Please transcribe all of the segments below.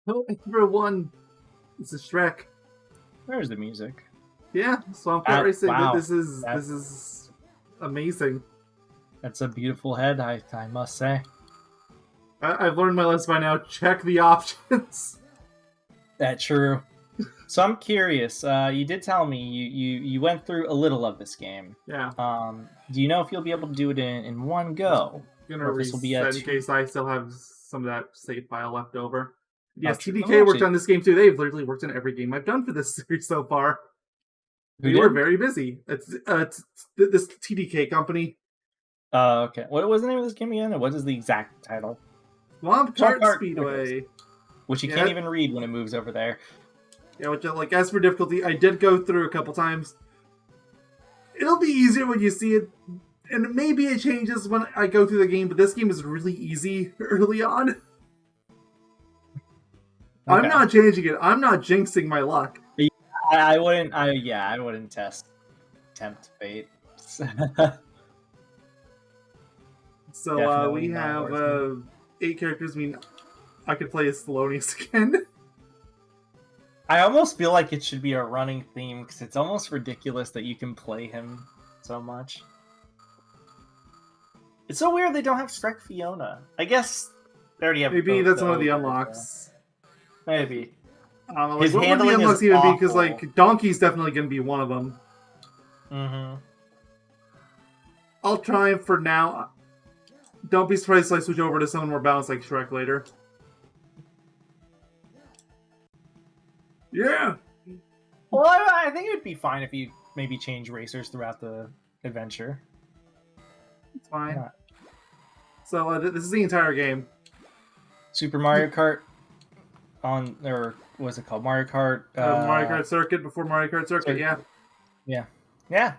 Oh, everyone! This is Shrek. Where's the music? Yeah, Swamp Kart Racing. Wow. This is amazing. That's a beautiful head, I must say. I've learned my lesson by now. Check the options. That's true. So I'm curious. You did tell me you went through a little of this game. Yeah. Do you know if you'll be able to do it in one go? I'm gonna reset in case I still have some of that save file left over. Yes, TDK worked on this game too. They've literally worked on every game I've done for this series so far. They were very busy. It's this TDK company. Okay. What was the name of this game again? And what is the exact title? Swamp Kart Speedway. Which you can't even read when it moves over there. Yeah, which, like, as for difficulty, I did go through a couple times. It'll be easier when you see it, and maybe it changes when I go through the game, but this game is really easy early on. Okay. I'm not changing it. I'm not jinxing my luck. I wouldn't tempt fate. So we have 8 characters. I mean, I could play as Thelonious again. I almost feel like it should be a running theme because it's almost ridiculous that you can play him so much. It's so weird they don't have Shrek Fiona. I guess they already have. Maybe that's one of the unlocks. Maybe. Like, his what handling would the unlocks even awful. Be? Because like Donkey's definitely going to be one of them. Mm-hmm. I'll try for now. Don't be surprised if I switch over to someone more balanced like Shrek later. Yeah! Well, I think it'd be fine if you maybe change racers throughout the adventure. It's fine. Yeah. So, this is the entire game. Super Mario Kart or what's it called? Mario Kart... Mario Kart Circuit before Mario Kart Circuit, yeah. Yeah. Yeah.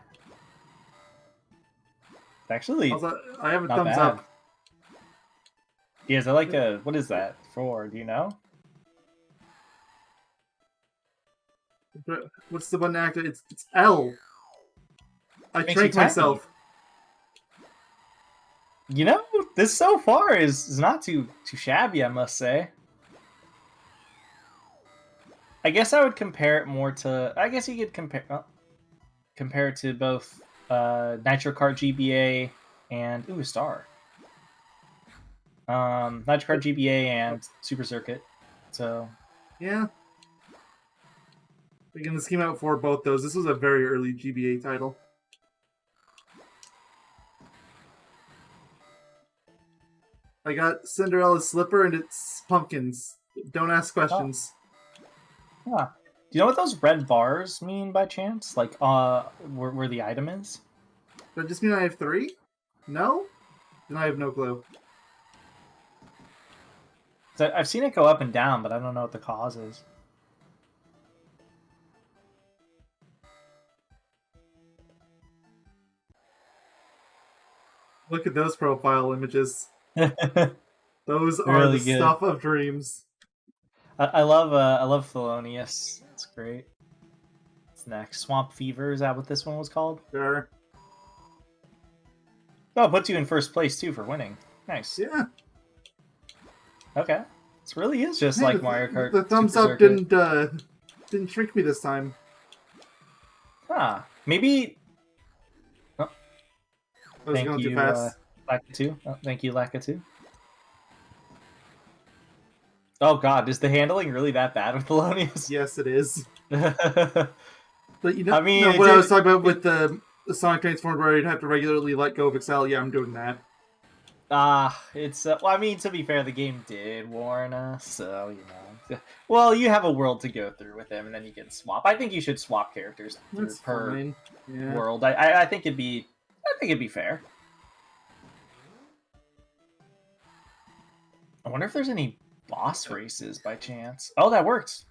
Actually, also, I have a thumbs up. Yeah, is that like a... What is that for? Do you know? What's the button active? It's L. I tranked myself. You know, this so far is not too shabby, I must say. I guess I would compare it more to... I guess you could compare it to both Nitro Kart GBA and... Ooh, a star. Nitro Kart GBA and Super Circuit. So... Yeah. Again, this came out for both those. This was a very early GBA title. I got Cinderella's slipper and it's pumpkins. Don't ask questions. Oh. Yeah. Do you know what those red bars mean by chance? Like, where the item is? Does that just mean I have 3? No? Then I have no clue. So I've seen it go up and down, but I don't know what the cause is. Look at those profile images. Those are really the stuff of dreams. I love Thelonious. It's great. What's next? Swamp Fever, is that what this one was called? Sure. Oh, it puts you in first place too for winning. Nice. Yeah. Okay. This really is just like Mario Kart. The thumbs up didn't trick me this time. Huh. Maybe. Thank you, Lakitu. Oh, thank you, Lakitu. Oh god, is the handling really that bad with Thelonious? Yes, it is. But you know, I mean, what I was talking about with the Sonic Transformed, where you'd have to regularly let go of Excel. Yeah, I'm doing that. It's well, I mean, to be fair, the game did warn us, so you know. Well, you have a world to go through with him, and then you can swap. I think you should swap characters per world. I think it'd be fair. I wonder if there's any boss races by chance. Oh, that works.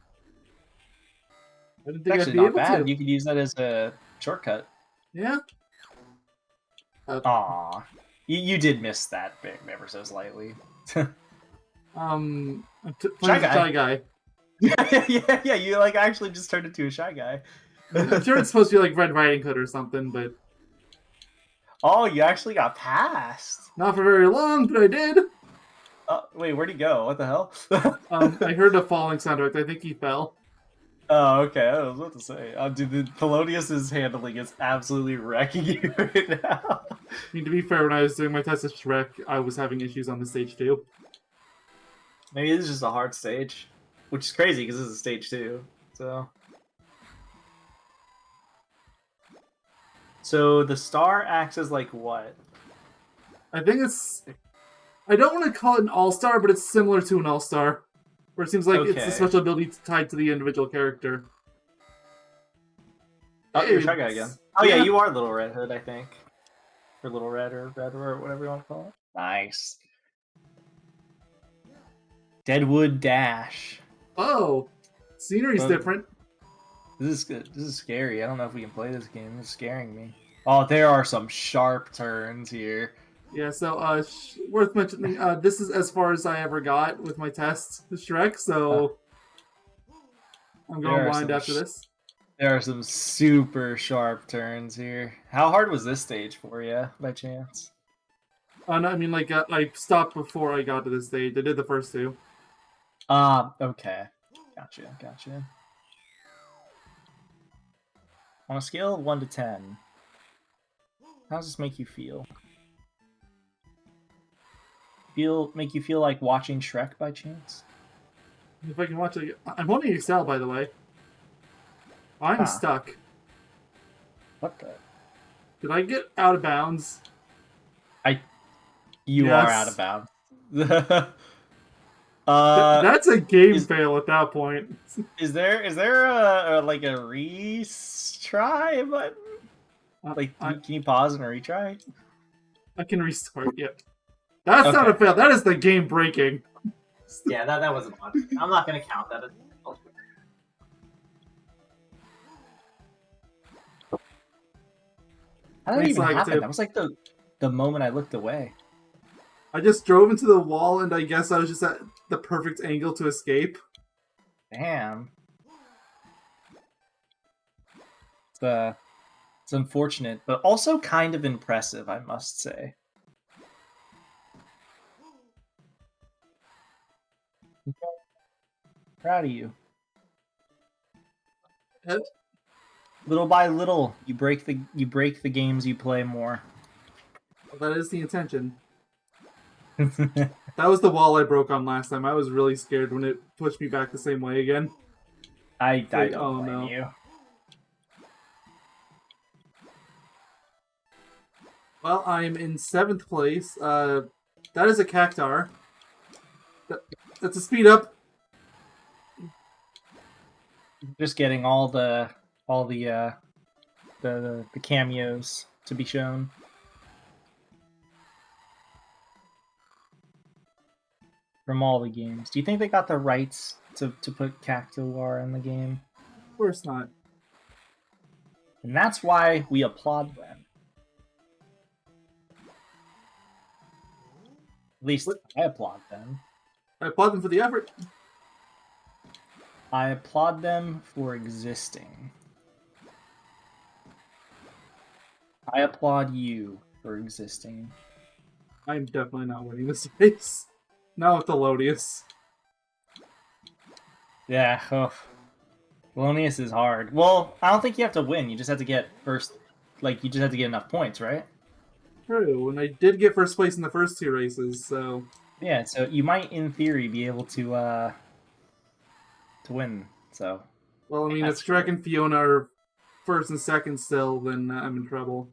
It's actually not bad. You could use that as a shortcut. Yeah. Aw. You did miss that bit ever so slightly. Shy Guy. Yeah, you like actually just turned into a Shy Guy. I'm sure it's supposed to be like Red Riding Hood or something, but... Oh, you actually got passed. Not for very long, but I did. Wait, where'd he go? What the hell? I heard a falling sound effect. I think he fell. Oh, okay. I was about to say, dude, the Thelonious' handling is absolutely wrecking you right now. I mean, to be fair, when I was doing my test of Shrek, I was having issues on the stage too. Maybe this is just a hard stage, which is crazy because this is stage 2. So the star acts as like what? I think it's. I don't want to call it an all-star, but it's similar to an all-star, where it seems like it's a special ability tied to the individual character. Oh, you're Shy Guy again. Oh yeah, you are Little Red Hood, I think, or Little Red or Red or whatever you want to call it. Nice. Deadwood Dash. Oh, scenery's different. This is good. This is scary. I don't know if we can play this game. It's scaring me. Oh, there are some sharp turns here. Yeah, so worth mentioning, this is as far as I ever got with my test with Shrek, so I'm going blind after this. There are some super sharp turns here. How hard was this stage for you, by chance? No, I mean, like, I stopped before I got to this stage. I did the first 2. Okay. Gotcha. On a scale of 1 to 10, how does this make you feel? Make you feel like watching Shrek by chance? If I can watch it, I'm holding Excel, by the way. I'm stuck. What the? Did I get out of bounds? You are out of bounds. That's a game fail at that point. Is there a like a retry button? Can you pause and retry? I can restart. Yeah, that's not a fail. That is the game breaking. Yeah, that wasn't much. I'm not gonna count that as. How did it even happen? That was like the moment I looked away. I just drove into the wall, and I guess I was just at the perfect angle to escape. Damn. It's unfortunate, but also kind of impressive, I must say. Proud of you. Little by little, you break the games you play more. Well, that is the intention. That was the wall I broke on last time. I was really scared when it pushed me back the same way again. I don't blame you. Well, I'm in 7th place. That is a cactar. That's a speed up. Just getting all the cameos to be shown. From all the games. Do you think they got the rights to put Cactuar in the game? Of course not. And that's why we applaud them. At least I applaud them. I applaud them for the effort. I applaud them for existing. I applaud you for existing. I'm definitely not winning this race. Not with Thelonious. Yeah, Thelonious is hard. Well, I don't think you have to win. You just have to get first. Like, you just have to get enough points, right? True, and I did get first place in the first 2 races, so... Yeah, so you might, in theory, be able to win, so... Well, I mean, if Shrek and Fiona are first and second still, then I'm in trouble.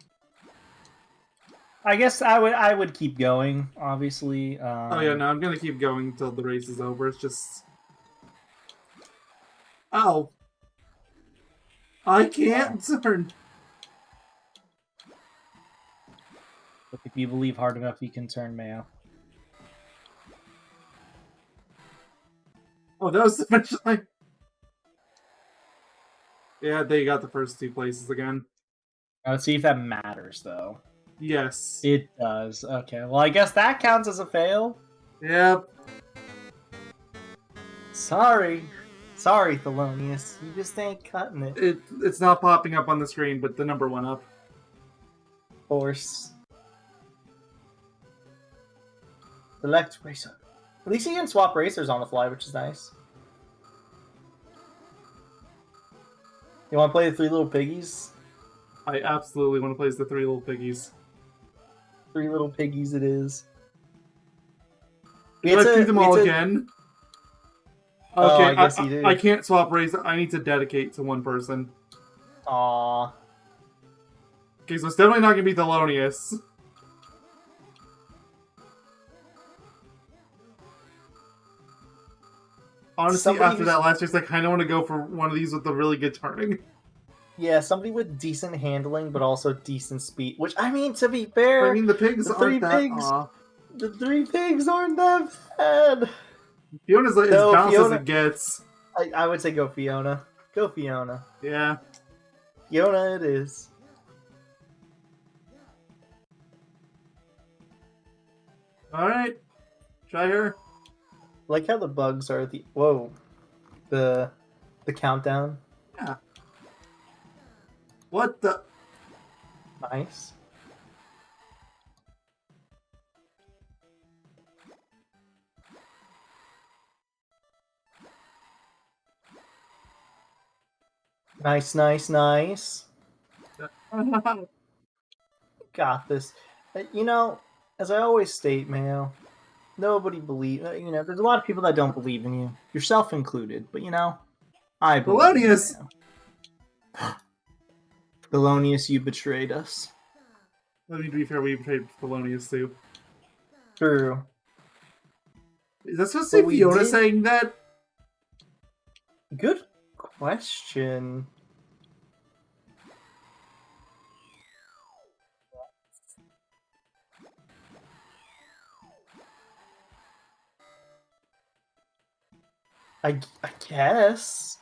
I guess I would keep going, obviously. Oh yeah, no, I'm gonna keep going until the race is over. It's just... Ow! I can't turn! But if you believe hard enough, you can turn, Mayo. Oh, that was the finish line. Yeah, they got the first 2 places again. Let's see if that matters, though. Yes. It does. Okay, well, I guess that counts as a fail. Yep. Sorry, Thelonious. You just ain't cutting it. It's not popping up on the screen, but the number went up. Of course. Select racer. At least you can swap racers on the fly, which is nice. You want to play the Three Little Piggies? I absolutely want to play as the Three Little Piggies. Three Little Piggies it is. Let's do them all again. Okay, I guess you do. I can't swap race. I need to dedicate to one person. Aww. Okay, so it's definitely not going to be Thelonious. Honestly, after that last race, I kind of want to go for one of these with the really good turning. Yeah, somebody with decent handling, but also decent speed. Which, I mean, to be fair... I mean, the pigs aren't that... The three pigs aren't that bad. Fiona's as balanced as it gets. I would say go Fiona. Go Fiona. Yeah. Fiona it is. Alright. Try her. Like how the bugs are the... Whoa. The countdown. Yeah. What the... Nice. Nice, nice, nice. Got this. You know, as I always state, Mayo, nobody believes... You know, there's a lot of people that don't believe in you. Yourself included. But, you know, I believe in you. Thelonious, you betrayed us. Let me be fair, we betrayed Thelonious too. True. Is that supposed to be Fiona saying that? Good question. I guess.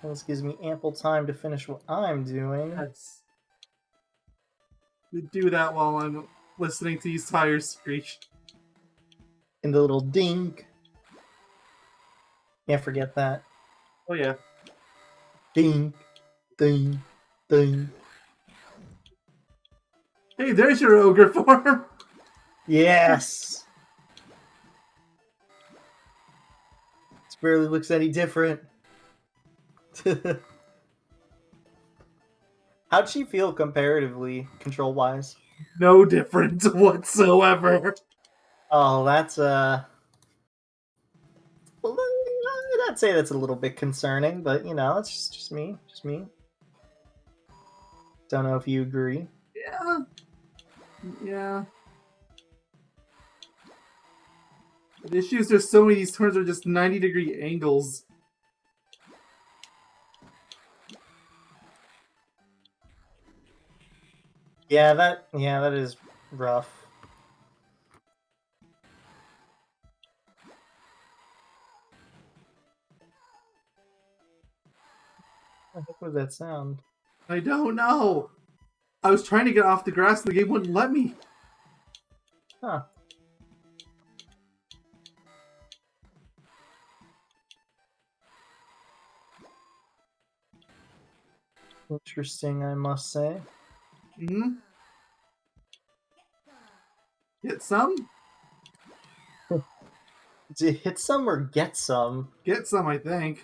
This gives me ample time to finish what I'm doing. Yes. Do that while I'm listening to these tires screech. And the little dink. Can't forget that. Oh yeah. Ding, ding, ding. Hey, there's your ogre form! Yes! This barely looks any different. How'd she feel comparatively, control-wise? No different whatsoever. Oh, that's well, I'd say that's a little bit concerning, but you know, it's just me, Don't know if you agree. Yeah. Yeah. The issue is there's so many of these turns are just 90-degree angles. Yeah, that is rough. What was that sound? I don't know. I was trying to get off the grass and the game wouldn't let me. Huh. Interesting, I must say. Mm-hmm. Hit some? Did it hit some or get some? Get some, I think.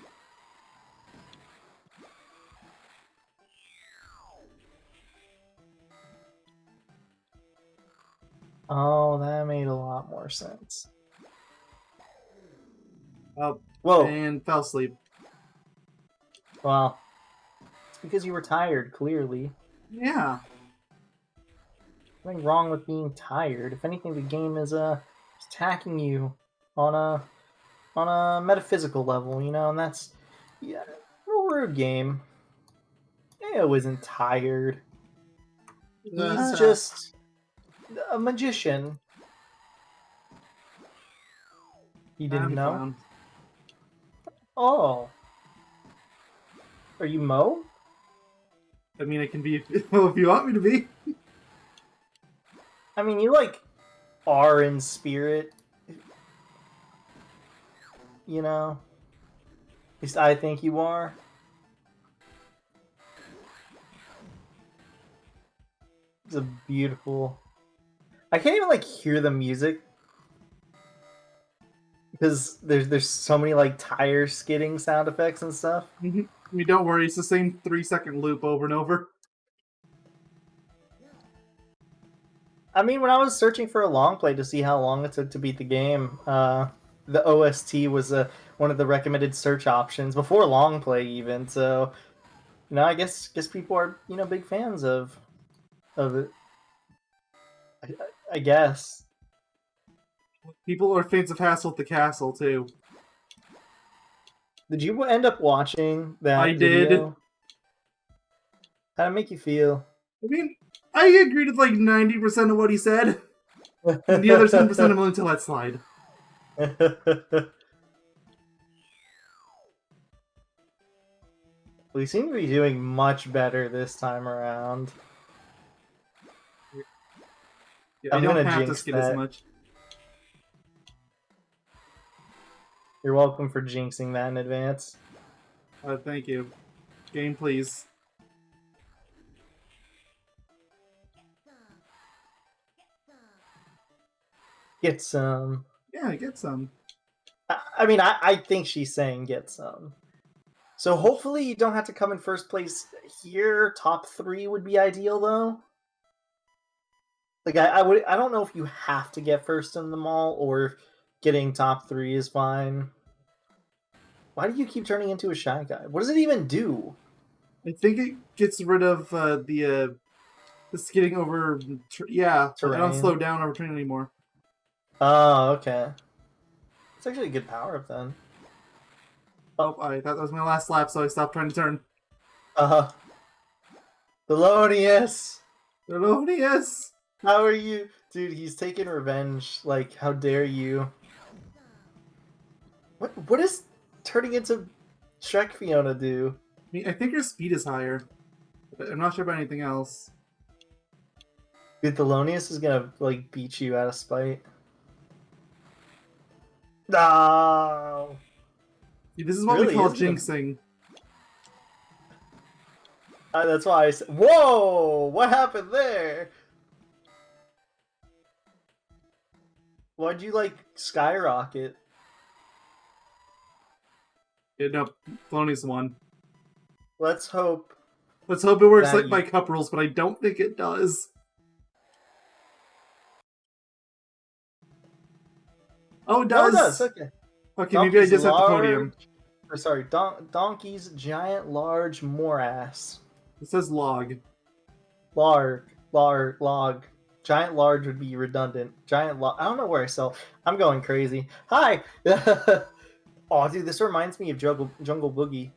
Oh, that made a lot more sense. Oh, whoa! And fell asleep. Well, it's because you were tired, clearly. Yeah. Nothing wrong with being tired. If anything, the game is attacking you on a metaphysical level, you know, and that's a rude game. Ayo isn't tired. He's just a magician. You didn't know? Found. Oh. Are you Mo? I mean, I can be if you want me to be. I mean, you like are in spirit. You know? At least I think you are. It's a beautiful. I can't even like hear the music because there's so many like tire skidding sound effects and stuff. Don't worry, it's the same 3-second loop over and over. I mean, when I was searching for a long play to see how long it took to beat the game, the OST was one of the recommended search options before long play even. So, I guess people are big fans of it. I guess People are fans of Hassle at the Castle too. Did you end up watching that? I did. Video? How'd it make you feel? I mean, I agreed with like 90% of what he said. And the other 10% I'm willing to let slide. We seem to be doing much better this time around. Yeah, I don't have to skid as much. You're welcome for jinxing that in advance. Thank you. Game, please. Get some. Yeah, get some. I mean, I think she's saying get some. So hopefully you don't have to come in first place here. Top 3 would be ideal, though. Like I don't know if you have to get first in them all, or if getting top 3 is fine. Why do you keep turning into a Shy Guy? What does it even do? I think it gets rid of the skidding over. Yeah, terrain. I don't slow down over terrain anymore. Oh, okay. It's actually a good power up then. Oh, I thought that was my last lap, so I stopped trying to turn. Thelonious! Thelonious! How are you? Dude, he's taking revenge. Like, how dare you? What is turning into Shrek Fiona do? I mean, I think her speed is higher. But I'm not sure about anything else. Dude, Thelonious is gonna, like, beat you out of spite. No! See, this is what we call jinxing. That's why I said, whoa! What happened there? Why'd you, like, skyrocket? Yeah, no, Thelonious won. Let's hope. Let's hope it works like by cup rules, but I don't think it does. Oh, it does! No, it does, okay. Okay, maybe I just have the podium. Or sorry, Donkey's giant large morass. It says log. Log. Giant large would be redundant. Giant log. I don't know where I sell. I'm going crazy. Hi! Oh, dude, this reminds me of Jungle Boogie.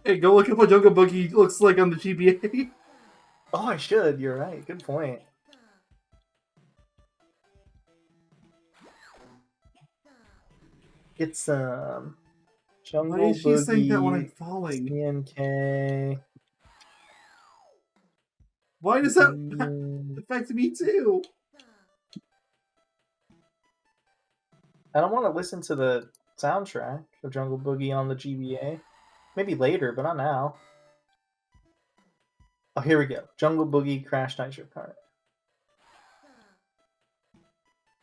Hey, go look at what Jungle Boogie looks like on the GBA. Oh, I should. You're right. Good point. Get some Jungle Boogie. Why is she saying that when I'm falling? CNK. Why does that affect me too? I don't want to listen to the soundtrack of Jungle Boogie on the GBA. Maybe later, but not now. Oh, here we go. Jungle Boogie Crash Nitro Kart.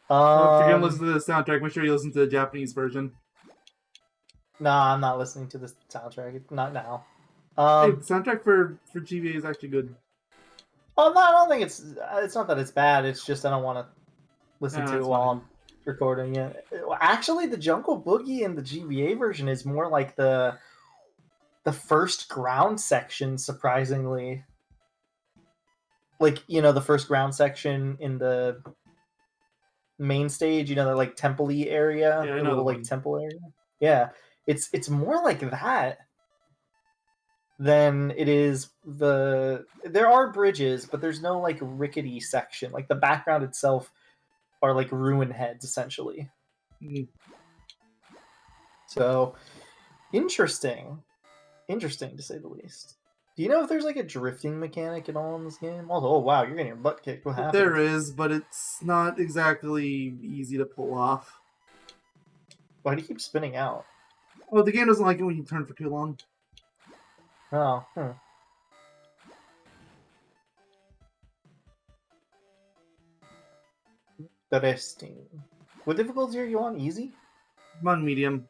If you're gonna listen to the soundtrack, make sure you listen to the Japanese version. Nah, I'm not listening to the soundtrack. Not now. Hey, the soundtrack for GBA is actually good. Oh no, I don't think it's not that it's bad. It's just I don't want to listen to it while I'm recording it. Actually, the Jungle Boogie in the GBA version is more like the first ground section, surprisingly. Like, the first ground section in the main stage, the like temple-y area, yeah, the little like temple area. Yeah, it's more like that than it is there are bridges, but there's no like rickety section. Like the background itself are like ruin heads essentially. So interesting to say the least. Do you know if there's like a drifting mechanic at all in this game? Also, oh wow, you're getting your butt kicked. What happened? There is, but it's not exactly easy to pull off. Why do you keep spinning out? Oh, the game doesn't like it when you turn for too long. Oh, Interesting. What difficulty are you on? Easy? I'm on medium.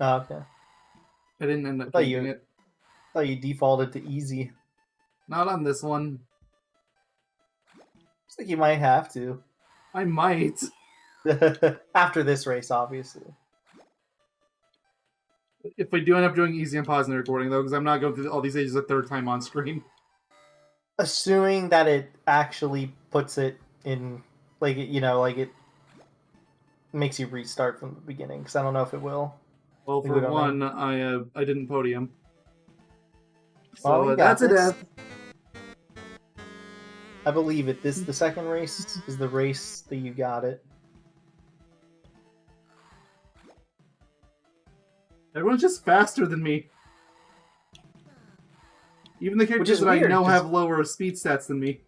Oh, okay. I didn't end up changing it. I thought you defaulted to easy. Not on this one. Looks like you might have to. I might. After this race, obviously. If we do end up doing easy, I'm pausing the recording, though, because I'm not going through all these stages a third time on screen. Assuming that it actually puts it in, like, it makes you restart from the beginning, because I don't know if it will. Well, for one, I didn't podium. So that's a death. I believe it. The second race is the race that you got it. Everyone's just faster than me. Even the characters that I know have lower speed stats than me.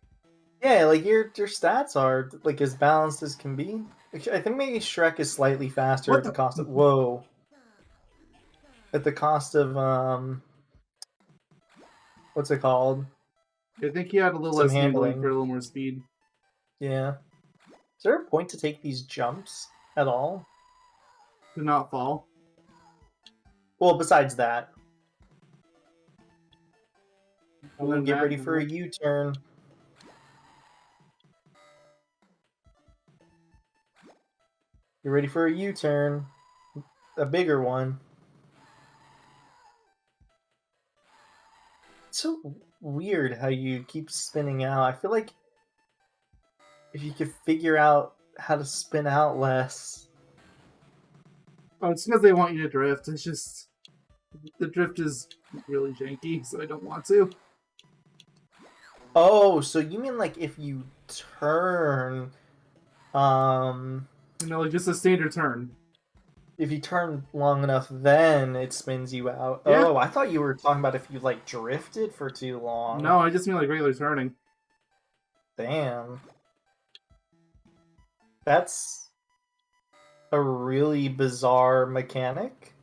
Yeah, like your stats are like as balanced as can be. I think maybe Shrek is slightly faster at the cost of at the cost of what's it called? I think he had a little less handling for a little more speed. Yeah. Is there a point to take these jumps at all? To not fall. Well, besides that. We'll get ready for a U-turn. Get ready for a U-turn. A bigger one. It's so weird how you keep spinning out. I feel like if you could figure out how to spin out less. Oh, it's because they want you to drift. It's just... The drift is really janky, so I don't want to. Oh, so you mean like if you turn... You know, like just a standard turn. If you turn long enough, then it spins you out. Yeah. Oh, I thought you were talking about if you, like, drifted for too long. No, I just mean, like, regular turning. Damn. That's a really bizarre mechanic.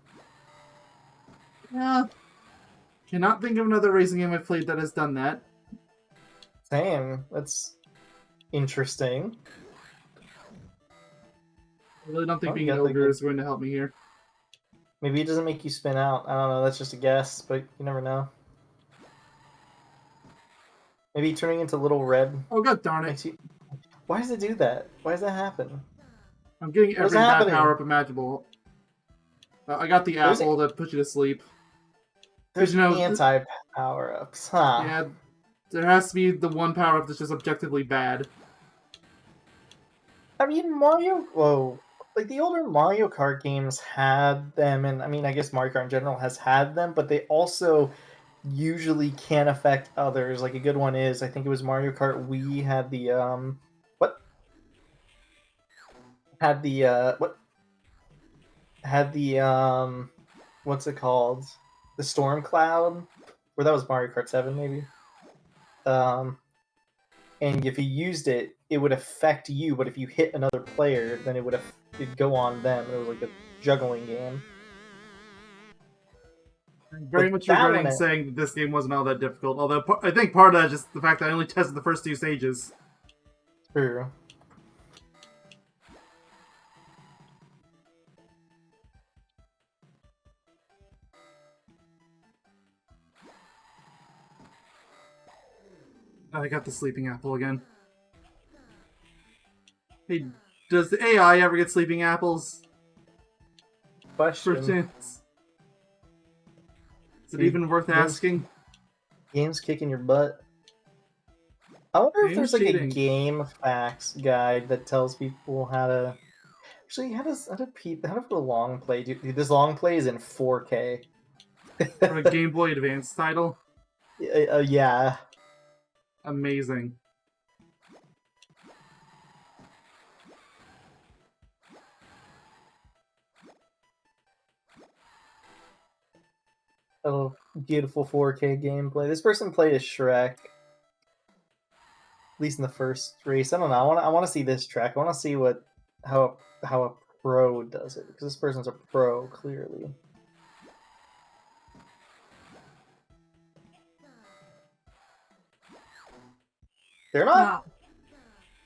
Yeah. Cannot think of another racing game I've played that has done that. Damn, that's interesting. I really don't think being an ogre is going to help me here. Maybe it doesn't make you spin out. I don't know, that's just a guess, but you never know. Maybe turning into Little Red. Oh, god darn it. Why does it do that? Why does that happen? I'm getting every bad power-up imaginable. I got the apple that puts you to sleep. There's anti-power-ups, huh? Yeah, there has to be the one power-up that's just objectively bad. I mean, like the older Mario Kart games had them, and I mean, I guess Mario Kart in general has had them, but they also usually can affect others. Like a good one is, I think it was Mario Kart Wii had the what's it called? The Storm Cloud, or that was Mario Kart 7 maybe. And if you used it, it would affect you, but if you hit another player, then it'd go on them. It was like a juggling game. I'm very much regretting saying that this game wasn't all that difficult, although I think part of that is just the fact that I only tested the first 2 stages. True. I got the sleeping apple again. Hey, does the AI ever get sleeping apples? Question. Is it even worth asking? Games kicking your butt. I wonder if there's like a game facts guide that tells people how to... Actually, how do a long play? Dude, this long play is in 4K. For a Game Boy Advance title? Yeah. Amazing. Oh, beautiful 4K gameplay. This person played as Shrek. At least in the first race. I don't know. I want to see this track. I want to see how a pro does it, because this person's a pro clearly. They're not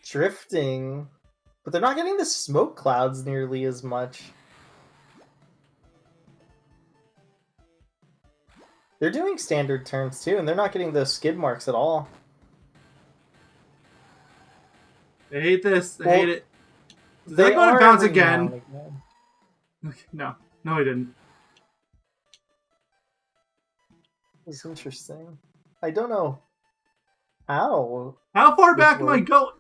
drifting. But they're not getting the smoke clouds nearly as much. They're doing standard turns too, and they're not getting those skid marks at all. I hate this. I hate it. Is that going to bounce again? No, I didn't. It's interesting. I don't know how. How far back am I going?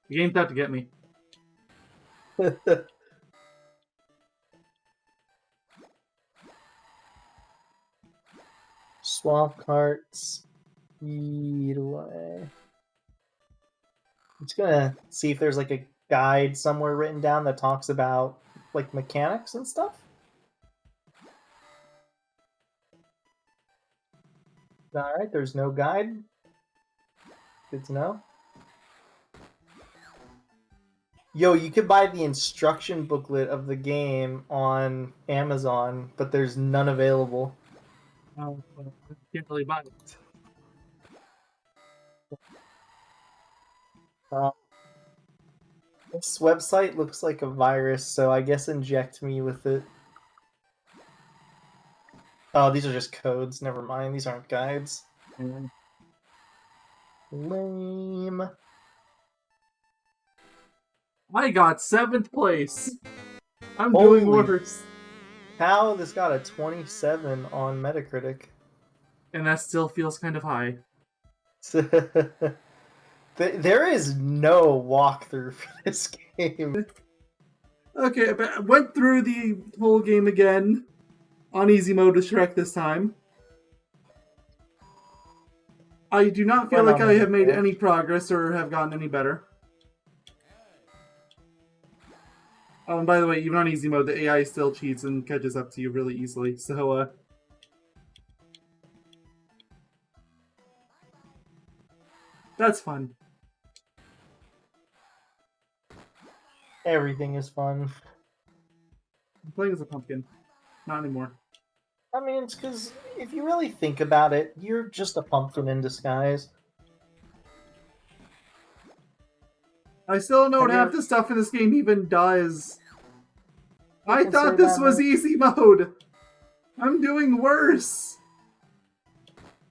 The game's out to get me. Swamp Kart Speedway. I'm just gonna see if there's like a guide somewhere written down that talks about like mechanics and stuff. Alright, there's no guide. Good to know. Yo, you could buy the instruction booklet of the game on Amazon, but there's none available. Oh, well, I can't really buy it. This website looks like a virus, so I guess inject me with it. Oh, these are just codes. Never mind. These aren't guides. Lame. I got 7th place. I'm doing worse. How? This got a 27 on Metacritic. And that still feels kind of high. There is no walkthrough for this game. Okay, but I went through the whole game again on easy mode with Shrek this time. I do not feel like I have made any progress or have gotten any better. Oh, and by the way, even on easy mode, the AI still cheats and catches up to you really easily, so, that's fun. Everything is fun. I'm playing as a pumpkin. Not anymore. I mean, it's because if you really think about it, you're just a pumpkin in disguise. I still don't know what half the stuff in this game even does. I thought this was easy mode. I'm doing worse.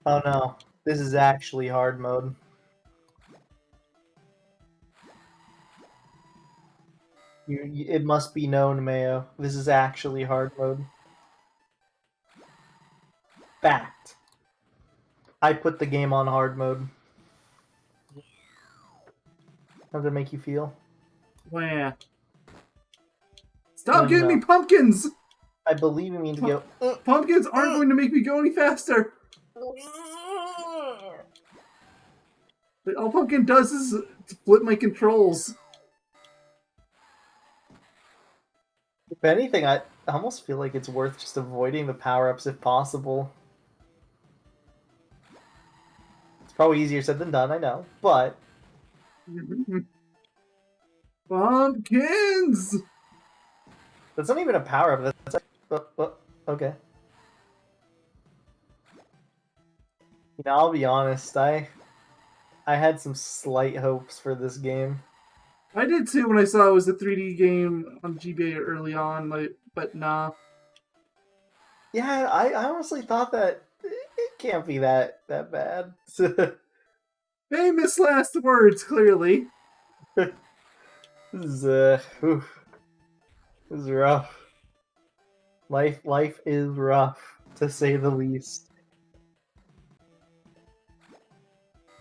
Oh no, this is actually hard mode. It must be known, Mayo. This is actually hard mode. Fact. I put the game on hard mode. How does it make you feel? Wah. Stop giving me pumpkins! I believe you mean to go... Pumpkins aren't going to make me go any faster! All pumpkin does is flip my controls. If anything, I almost feel like it's worth just avoiding the power-ups if possible. It's probably easier said than done, I know, but... Pumpkins! That's not even a power-up, that's like... okay. You know, I'll be honest, I had some slight hopes for this game. I did too when I saw it was a 3D game on GBA early on, but nah. Yeah, I honestly thought that it can't be that bad. Famous last words, clearly. This is rough. Life is rough, to say the least.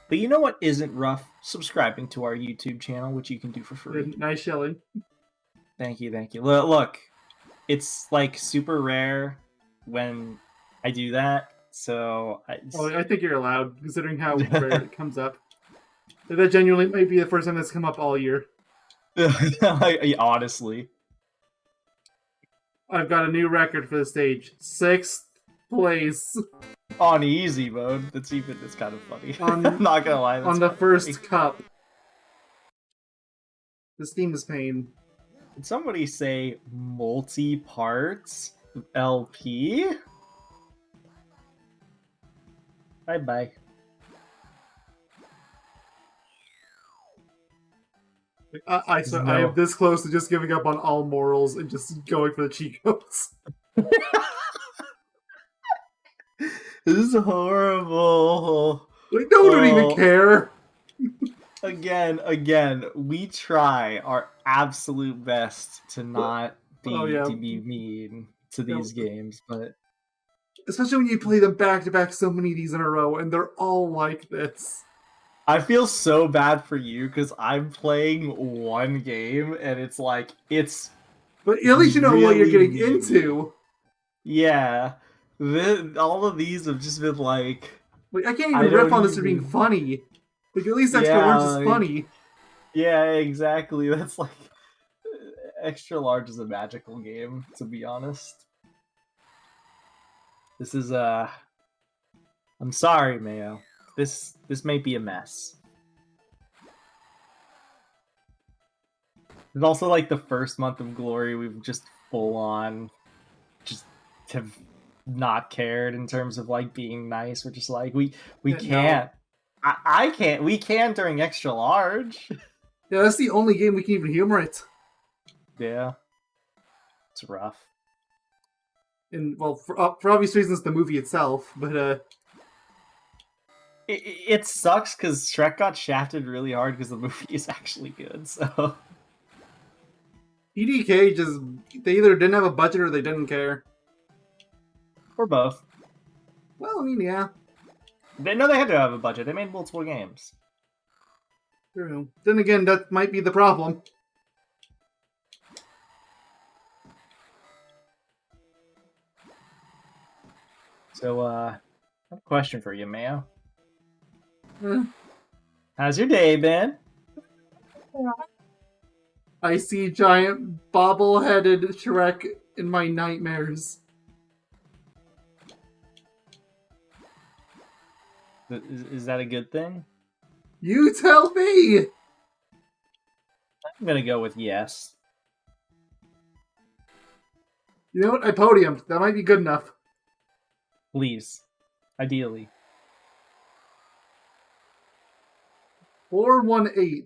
But you know what isn't rough? Subscribing to our YouTube channel, which you can do for free. Nice shilling. Thank you. Look, it's like super rare when I do that, so... I think you're allowed, considering how rare it comes up. That genuinely might be the first time that's come up all year. Honestly. I've got a new record for the stage. 6th place. On easy mode. It's kind of funny. I'm not gonna lie. On the first cup. This game is pain. Did somebody say multi-parts LP? Bye-bye. I am this close to just giving up on all morals and just going for the cheat codes. This is horrible. Like, no one would even care. Again, we try our absolute best to not be to be mean to these games, but especially when you play them back to back so many of these in a row, and they're all like this. I feel so bad for you because I'm playing one game and it's like But at least you know really what you're getting into. Yeah, all of these have just been like I can't even riff on this for being funny. Like, at least Extra Large is funny. Yeah, exactly. That's like Extra Large is a magical game, to be honest. This is I'm sorry, Mayo. This may be a mess. It's also like the first month of Glory we've just full on just have not cared in terms of like being nice. We're just like we can't. No. I can't. We can during Extra Large. Yeah, that's the only game we can even humor it. Yeah. It's rough. And well, for obvious reasons, the movie itself, but it sucks because Shrek got shafted really hard because the movie is actually good. So EDK just they either didn't have a budget or they didn't care, or both. Well, I mean, yeah. They know they had to have a budget. They made multiple games. True. Then again, that might be the problem. So, I have a question for you, Mayo. How's your day been? I see giant bobble-headed Shrek in my nightmares. Is that a good thing? You tell me! I'm gonna go with yes. You know what? I podiumed. That might be good enough. Please. Ideally. 418.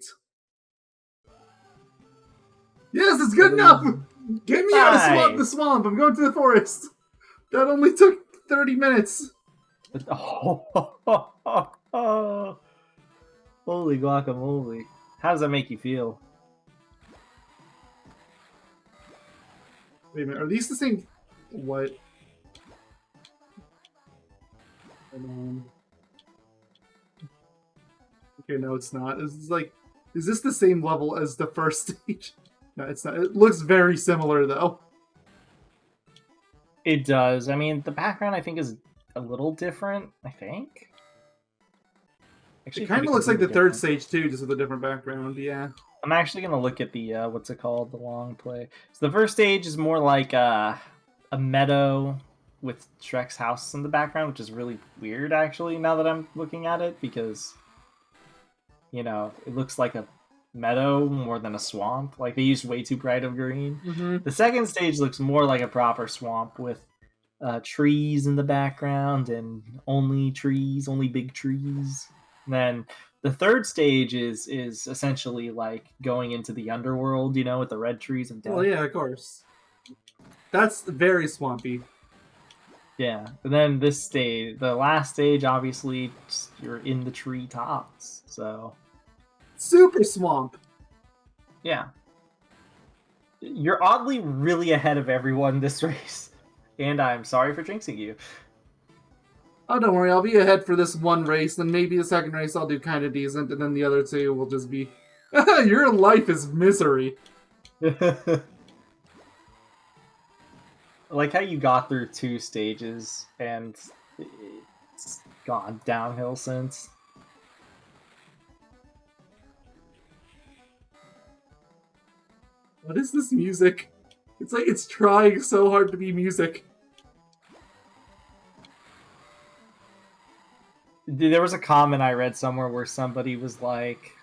Yes, it's good enough! Get me out of the swamp! I'm going to the forest! That only took 30 minutes. Holy guacamole. How does that make you feel? Wait a minute, are these the same... What? Okay, no, it's not. It's like... Is this the same level as the first stage? No, it's not. It looks very similar, though. It does. I mean, the background, I think, is a little different, I think. Actually, it kind of looks like the third stage, too, just with a different background, yeah. I'm actually going to look at the, what's it called, the long play. So the first stage is more like a meadow with Shrek's house in the background, which is really weird, actually, now that I'm looking at it, because, you know, it looks like a meadow more than a swamp. Like, they used way too bright of green. Mm-hmm. The second stage looks more like a proper swamp with trees in the background and only trees, only big trees. And then the third stage is essentially like going into the underworld, you know, with the red trees and death. Well, yeah, of course. That's very swampy. Yeah, and then this stage, the last stage, obviously, you're in the tree tops, so... Super swamp! Yeah. You're oddly really ahead of everyone this race, and I'm sorry for jinxing you. Oh, don't worry, I'll be ahead for this one race, then maybe the second race I'll do kind of decent, and then the other two will just be... Your life is misery. I like how you got through 2 stages, and it's gone downhill since. What is this music? It's like it's trying so hard to be music. There was a comment I read somewhere where somebody was like,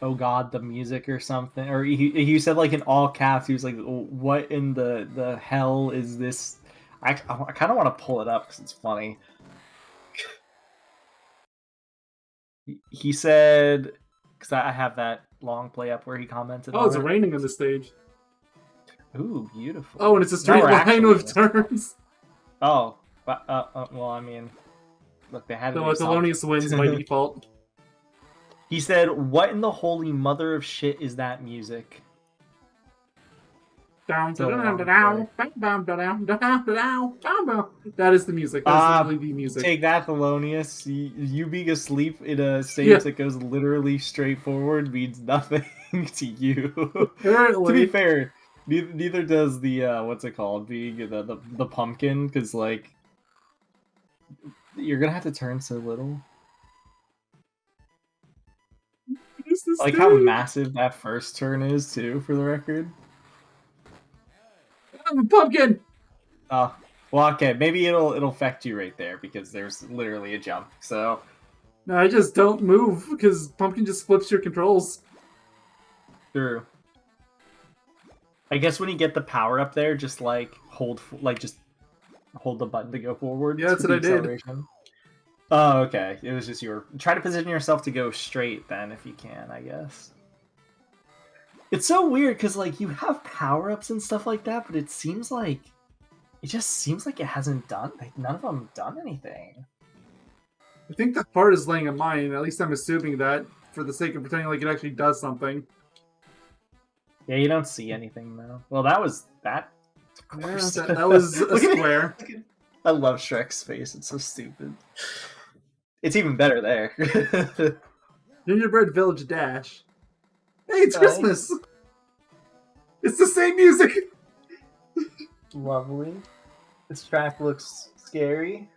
"Oh God, the music" or something, or he said like in all caps. He was like, "What in the hell is this?" I kind of want to pull it up because it's funny. He said, because I have that long play up where he commented. Oh, it's raining on the stage. Ooh, beautiful. Oh, and it's a straight line with turns. Oh, but well, I mean, look, they had. So Thelonious wins by default. He said, "What in the holy mother of shit is that music?" That is the music. That's literally the music. Take that, Thelonious. You being asleep in a stage that goes literally straight forward means nothing to you. Apparently. To be fair, neither does the what's it called, being the pumpkin, because like you're gonna have to turn so little. Like how massive that first turn is too, for the record. I'm a pumpkin. Oh, well, okay. Maybe it'll affect you right there because there's literally a jump. So. No, I just don't move because pumpkin just flips your controls. True. I guess when you get the power up there, just like hold the button to go forward. Yeah, that's what I did. Oh, okay. It was just try to position yourself to go straight then if you can, I guess. It's so weird because like you have power-ups and stuff like that, but it just seems like it hasn't done, like none of them done anything. I think the part is laying a mine, at least I'm assuming that, for the sake of pretending like it actually does something. Yeah, you don't see anything though. Well, that was that. Yeah, that was a square. I love Shrek's face, it's so stupid. It's even better there. Gingerbread Village Dash. Hey, it's Christmas! It's the same music! Lovely. This track looks scary.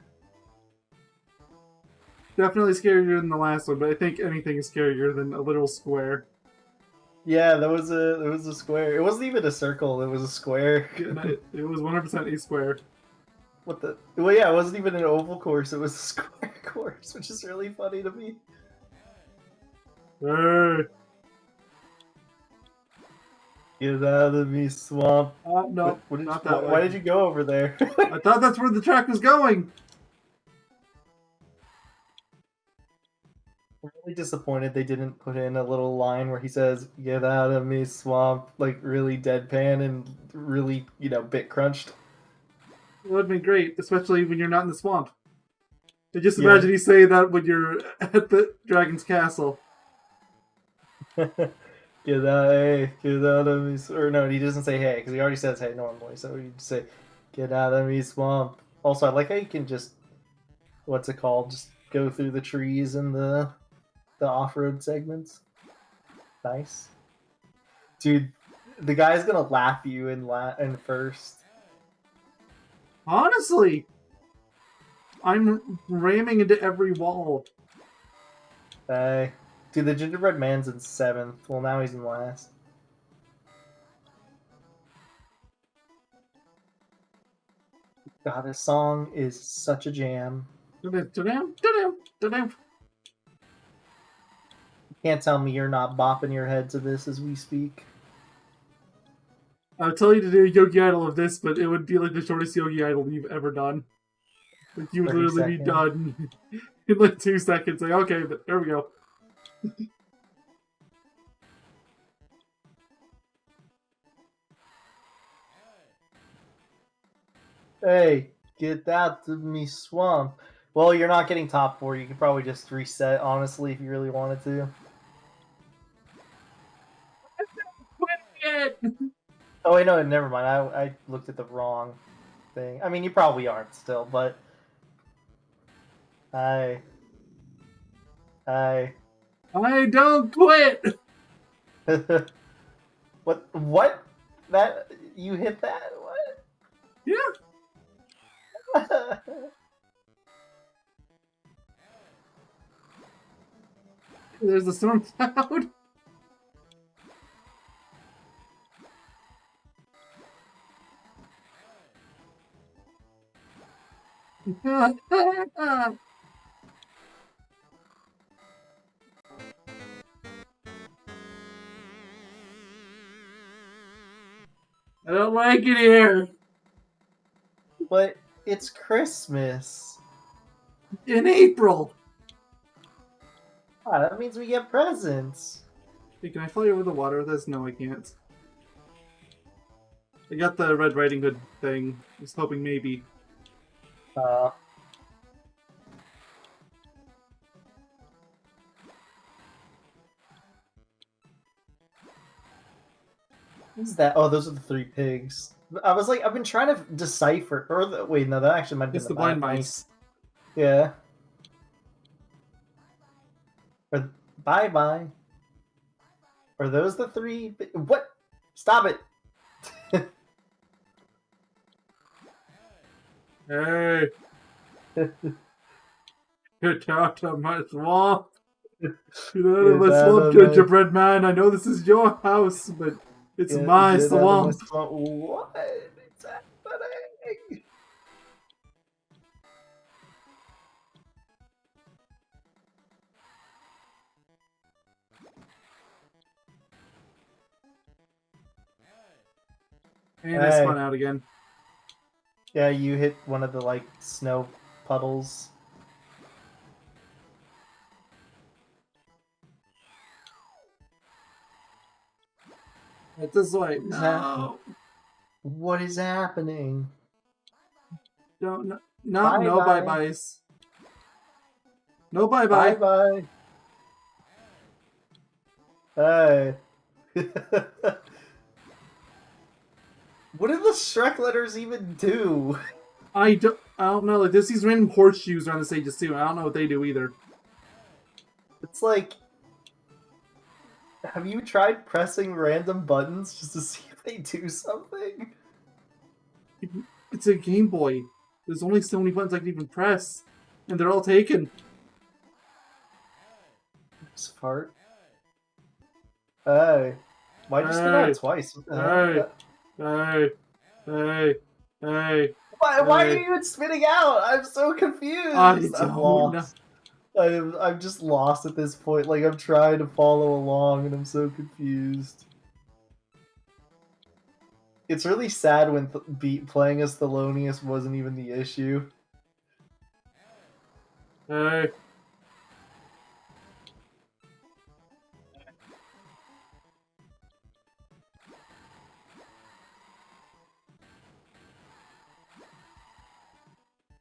Definitely scarier than the last one, but I think anything is scarier than a literal square. Yeah, there was a square. It wasn't even a circle, it was a square. It was 100% a square. What the? Well, yeah, it wasn't even an oval course, it was a square course, which is really funny to me. Hey. Get out of me, swamp. No, why did you go over there? I thought that's where the track was going. I'm really disappointed they didn't put in a little line where he says, "Get out of me, swamp," like really deadpan and really, bit crunched. It would have been great, especially when you're not in the swamp. I just imagine you say that when you're at the dragon's castle. Get out of me, or no, he doesn't say hey, because he already says hey normally, so he'd say, "Get out of me, swamp." Also, I like how you can just, what's it called, just go through the trees and the off-road segments. Nice. Dude, the guy's gonna lap you in first. Honestly, I'm ramming into every wall. Hey. Dude, the gingerbread man's in 7th. Well, now he's in last. God, this song is such a jam. You can't tell me you're not bopping your head to this as we speak. I would tell you to do a Yogaidr of this, but it would be like the shortest Yogaidr you've ever done. Like you would literally be done in like 2 seconds. Like, okay, there we go. Hey, get out of me, swamp. Well, you're not getting top 4. You could probably just reset, honestly, if you really wanted to. Oh, wait, no, never mind. I looked at the wrong thing. I mean, you probably aren't still, but... I don't quit! What? That... You hit that? What? Yeah. There's the storm cloud. I don't like it here. But it's Christmas. In April. Ah, that means we get presents. Hey, can I fly over the water with this? No, I can't. I got the Red Riding Hood thing. I was hoping maybe. What is that? Oh, those are the 3 pigs. I was like, I've been trying to decipher. Wait, no, that actually might be It's the blind mice. Yeah. Or bye bye. Are those the 3? What? Stop it! Hey! Get out of my swamp! Get out of my swamp, gingerbread man! I know this is your house, but it's my swamp! What is happening? And I spun out again. Yeah, you hit one of the, like, snow puddles. At this way. No! What is happening? No bye-byes. No bye-bye. Bye-bye. Hey. What did the Shrek letters even do? I don't know. Like, there's these random horseshoes around the stages too. I don't know what they do either. It's like, have you tried pressing random buttons just to see if they do something? It's a Game Boy. There's only so many buttons I can even press, and they're all taken. Just fart. Hey. Why'd you spin out twice? What the hell? Hey. Why are you even spinning out? I'm so confused. I'm lost. I'm just lost at this point. Like, I'm trying to follow along, and I'm so confused. It's really sad when playing as Thelonious wasn't even the issue. Hey.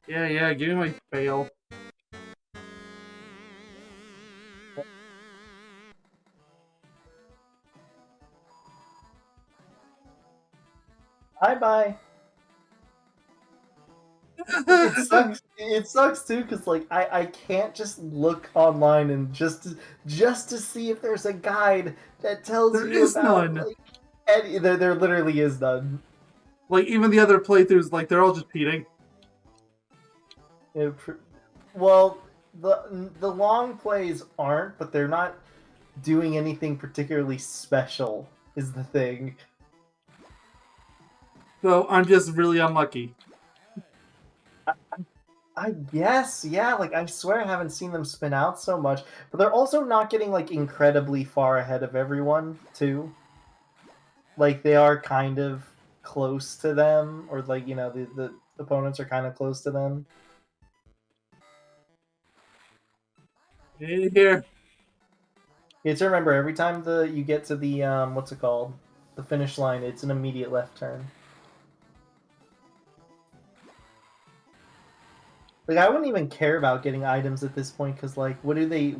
Yeah, give me my fail. Bye-bye. It sucks too, because like I can't just look online and just to see if there's a guide that tells you about none. Like, there literally is none. Like, even the other playthroughs, like, they're all just cheating. Well, the long plays aren't, but they're not doing anything particularly special, is the thing. So I'm just really unlucky. I guess, yeah, like, I swear I haven't seen them spin out so much, but they're also not getting, like, incredibly far ahead of everyone, too. Like, they are kind of close to them, or, like, you know, the opponents are kind of close to them. Here. You have to remember, every time you get to the, what's it called? The finish line, it's an immediate left turn. Like, I wouldn't even care about getting items at this point, because, like, what do they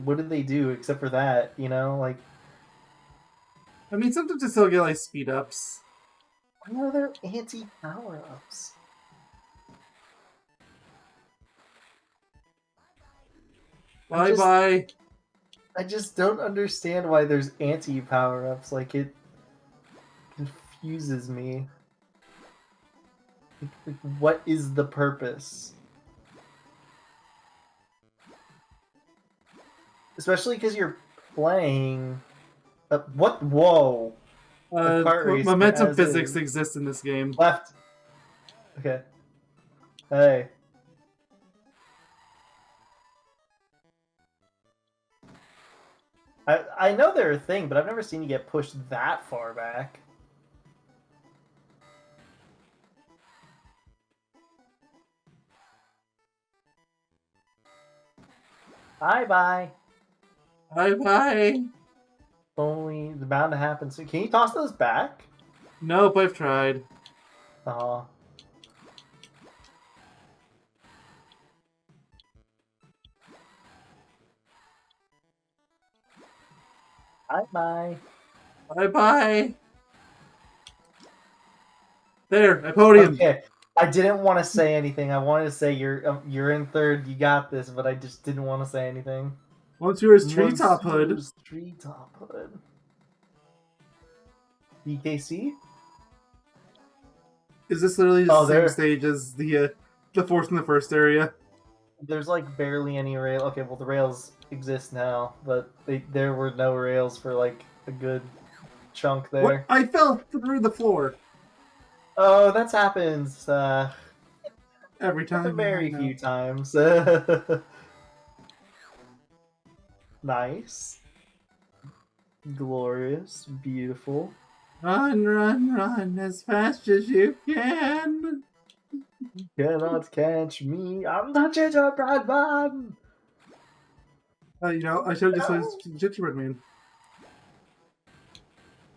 do except for that, you know? Like, I mean, sometimes I still get, like, speed-ups. Why are there anti-power-ups? Bye-bye. I just don't understand why there's anti-power-ups. Like, it confuses me. Like, what is the purpose? Especially because you're playing... what? Whoa! Momentum physics exists in this game. Left. Okay. Hey. I know they're a thing, but I've never seen you get pushed that far back. Bye-bye. Bye-bye. Only it's bound to happen soon. Can you toss those back? Nope, I've tried. Oh. Bye-bye. Bye-bye. There, a podium. Okay, I didn't want to say anything. I wanted to say you're in third. You got this, but I just didn't want to say anything. Monsieur's Treetop Hood. Monsieur's Treetop Hood. BKC? Is this literally the same stage as the fourth in the first area? There's like barely any rail. Okay, well the rails exist now, but there were no rails for like a good chunk there. What? I fell through the floor. Oh, that's happens every time. Very few times. Nice. Glorious. Beautiful. Run, run, run as fast as you can. You cannot catch me. I'm the gingerbread man. You know, I should have just said gingerbread man.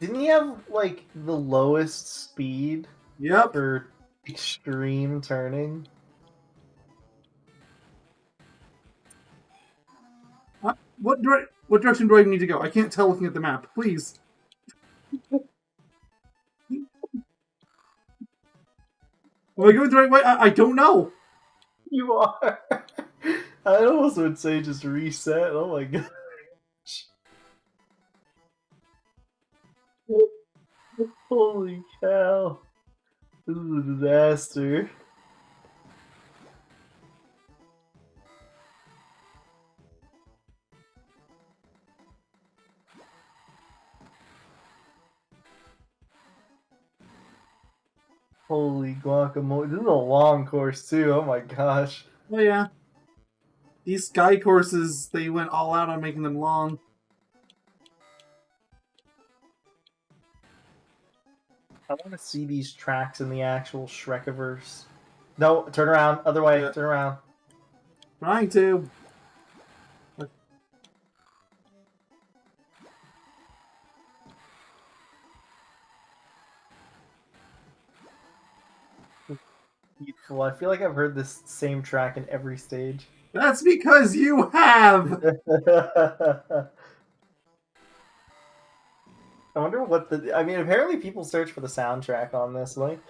Didn't he have like the lowest speed? Yep. For extreme turning. What direction do I need to go? I can't tell looking at the map. Please. Am I going the right way? I don't know. You are. I almost would say just reset. Oh my gosh. Holy cow. This is a disaster. Holy guacamole. This is a long course too. Oh my gosh. Oh yeah. These sky courses, they went all out on making them long. I want to see these tracks in the actual Shrekiverse. No, turn around. Other way. Yeah. Turn around. Trying to. Beautiful. I feel like I've heard this same track in every stage. That's because you have! I wonder what the... I mean, apparently people search for the soundtrack on this. Let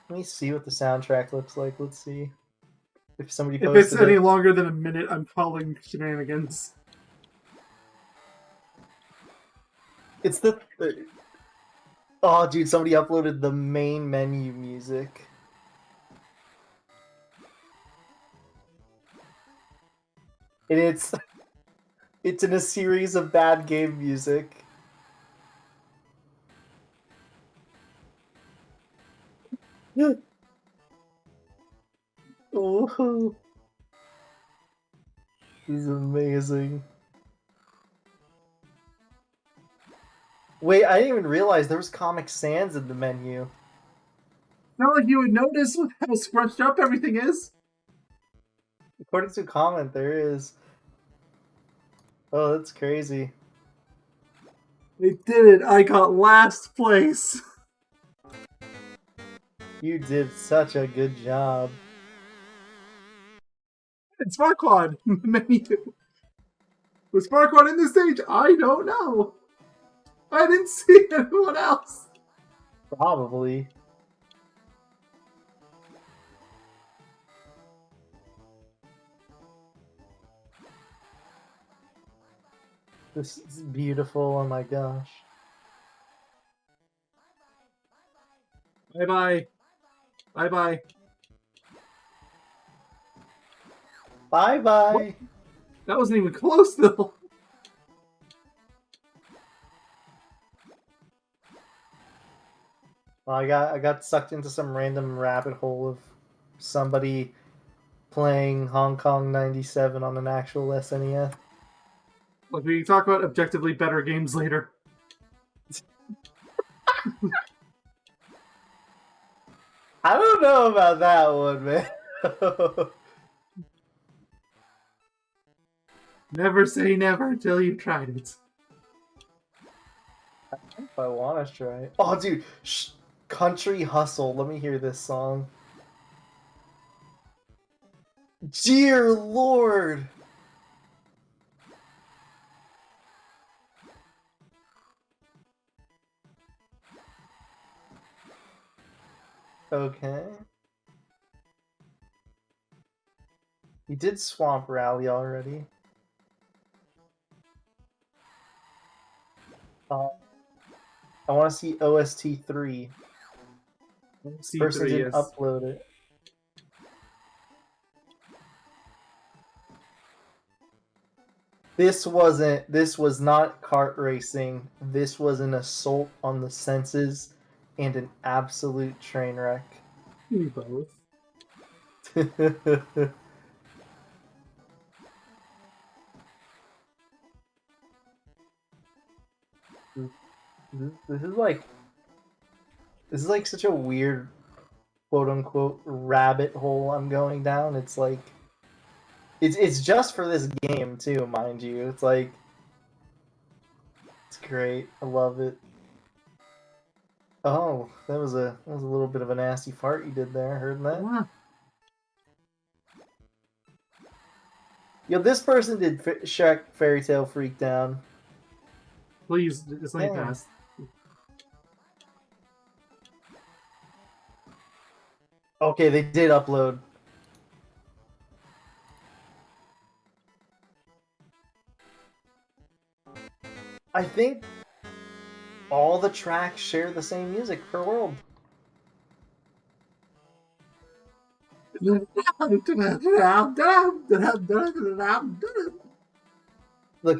me see what the soundtrack looks like. Let's see. If somebody posted If it's any longer than a minute, I'm calling shenanigans. It's the... Oh, dude, somebody uploaded the main menu music. And it's in a series of bad game music. Oh, this is amazing. Wait, I didn't even realize there was Comic Sans in the menu. Not like you would notice how scrunched up everything is. According to a comment, there is. Oh, that's crazy. They did it. I got last place. You did such a good job. It's Sparquad menu. Was Sparquad in this stage? I don't know. I didn't see anyone else. Probably. This is beautiful. Oh my gosh. Bye-bye. Bye-bye. Bye-bye. That wasn't even close, though. Well, I got sucked into some random rabbit hole of somebody playing Hong Kong 97 on an actual SNES. Look, we can talk about objectively better games later. I don't know about that one, man. Never say never until you've tried it. If I want to try it. Oh, dude. Country Hustle. Let me hear this song. Dear Lord. Okay. You did Swamp Rally already. I want to see OST 3. Person didn't upload it. This was not kart racing. This was an assault on the senses and an absolute train wreck. Both. This is like such a weird quote unquote rabbit hole I'm going down. It's like it's just for this game too, mind you. It's like it's great. I love it. Oh, that was a little bit of a nasty fart you did there. Heard that? Yeah. Yo, this person did Shrek Fairy Tale Freak Down. Please, just let me pass. Okay, they did upload. I think all the tracks share the same music per world. Look,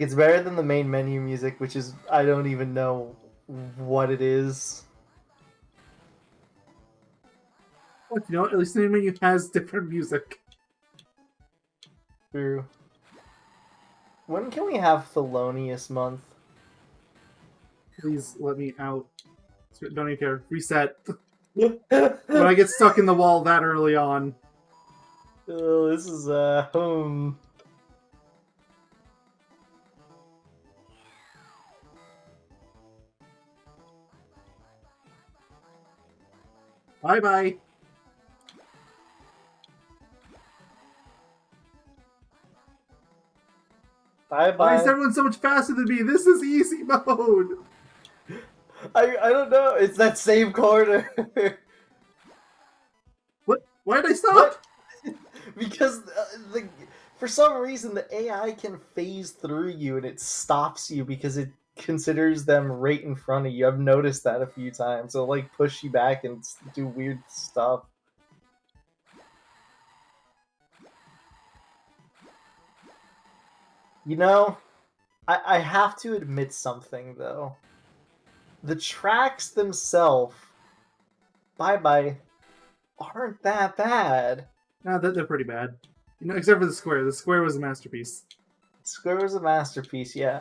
it's better than the main menu music, which is, I don't even know what it is. You know, at least the main menu has different music. True. When can we have Thelonious Month? Please let me out. Don't even care. Reset. When I get stuck in the wall that early on. Oh, this is home. Bye bye. Bye bye. Why is everyone so much faster than me? This is easy mode. I don't know. It's that same corner. What? Why did I stop? Because for some reason the AI can phase through you and it stops you because it considers them right in front of you. I've noticed that a few times. It'll like push you back and do weird stuff. You know, I have to admit something though. The tracks themselves, bye-bye, aren't that bad. No, they're pretty bad. You know, except for the square. The square was a masterpiece. Square was a masterpiece, yeah.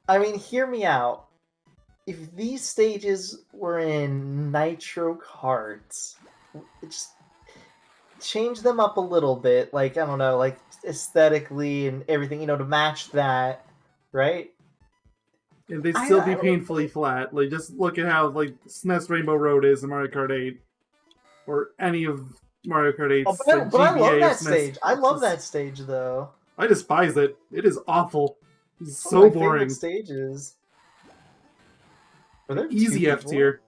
I mean, hear me out. If these stages were in Nitro Karts, just change them up a little bit, like, I don't know, like, aesthetically and everything, you know, to match that, right? And they'd still be painfully flat. Like, just look at how, like, SNES Rainbow Road is in Mario Kart 8. Or any of Mario Kart 8's, but I love that stage. I love that stage, though. I despise it. It is awful. It's so boring. Favorite stages. Easy F tier.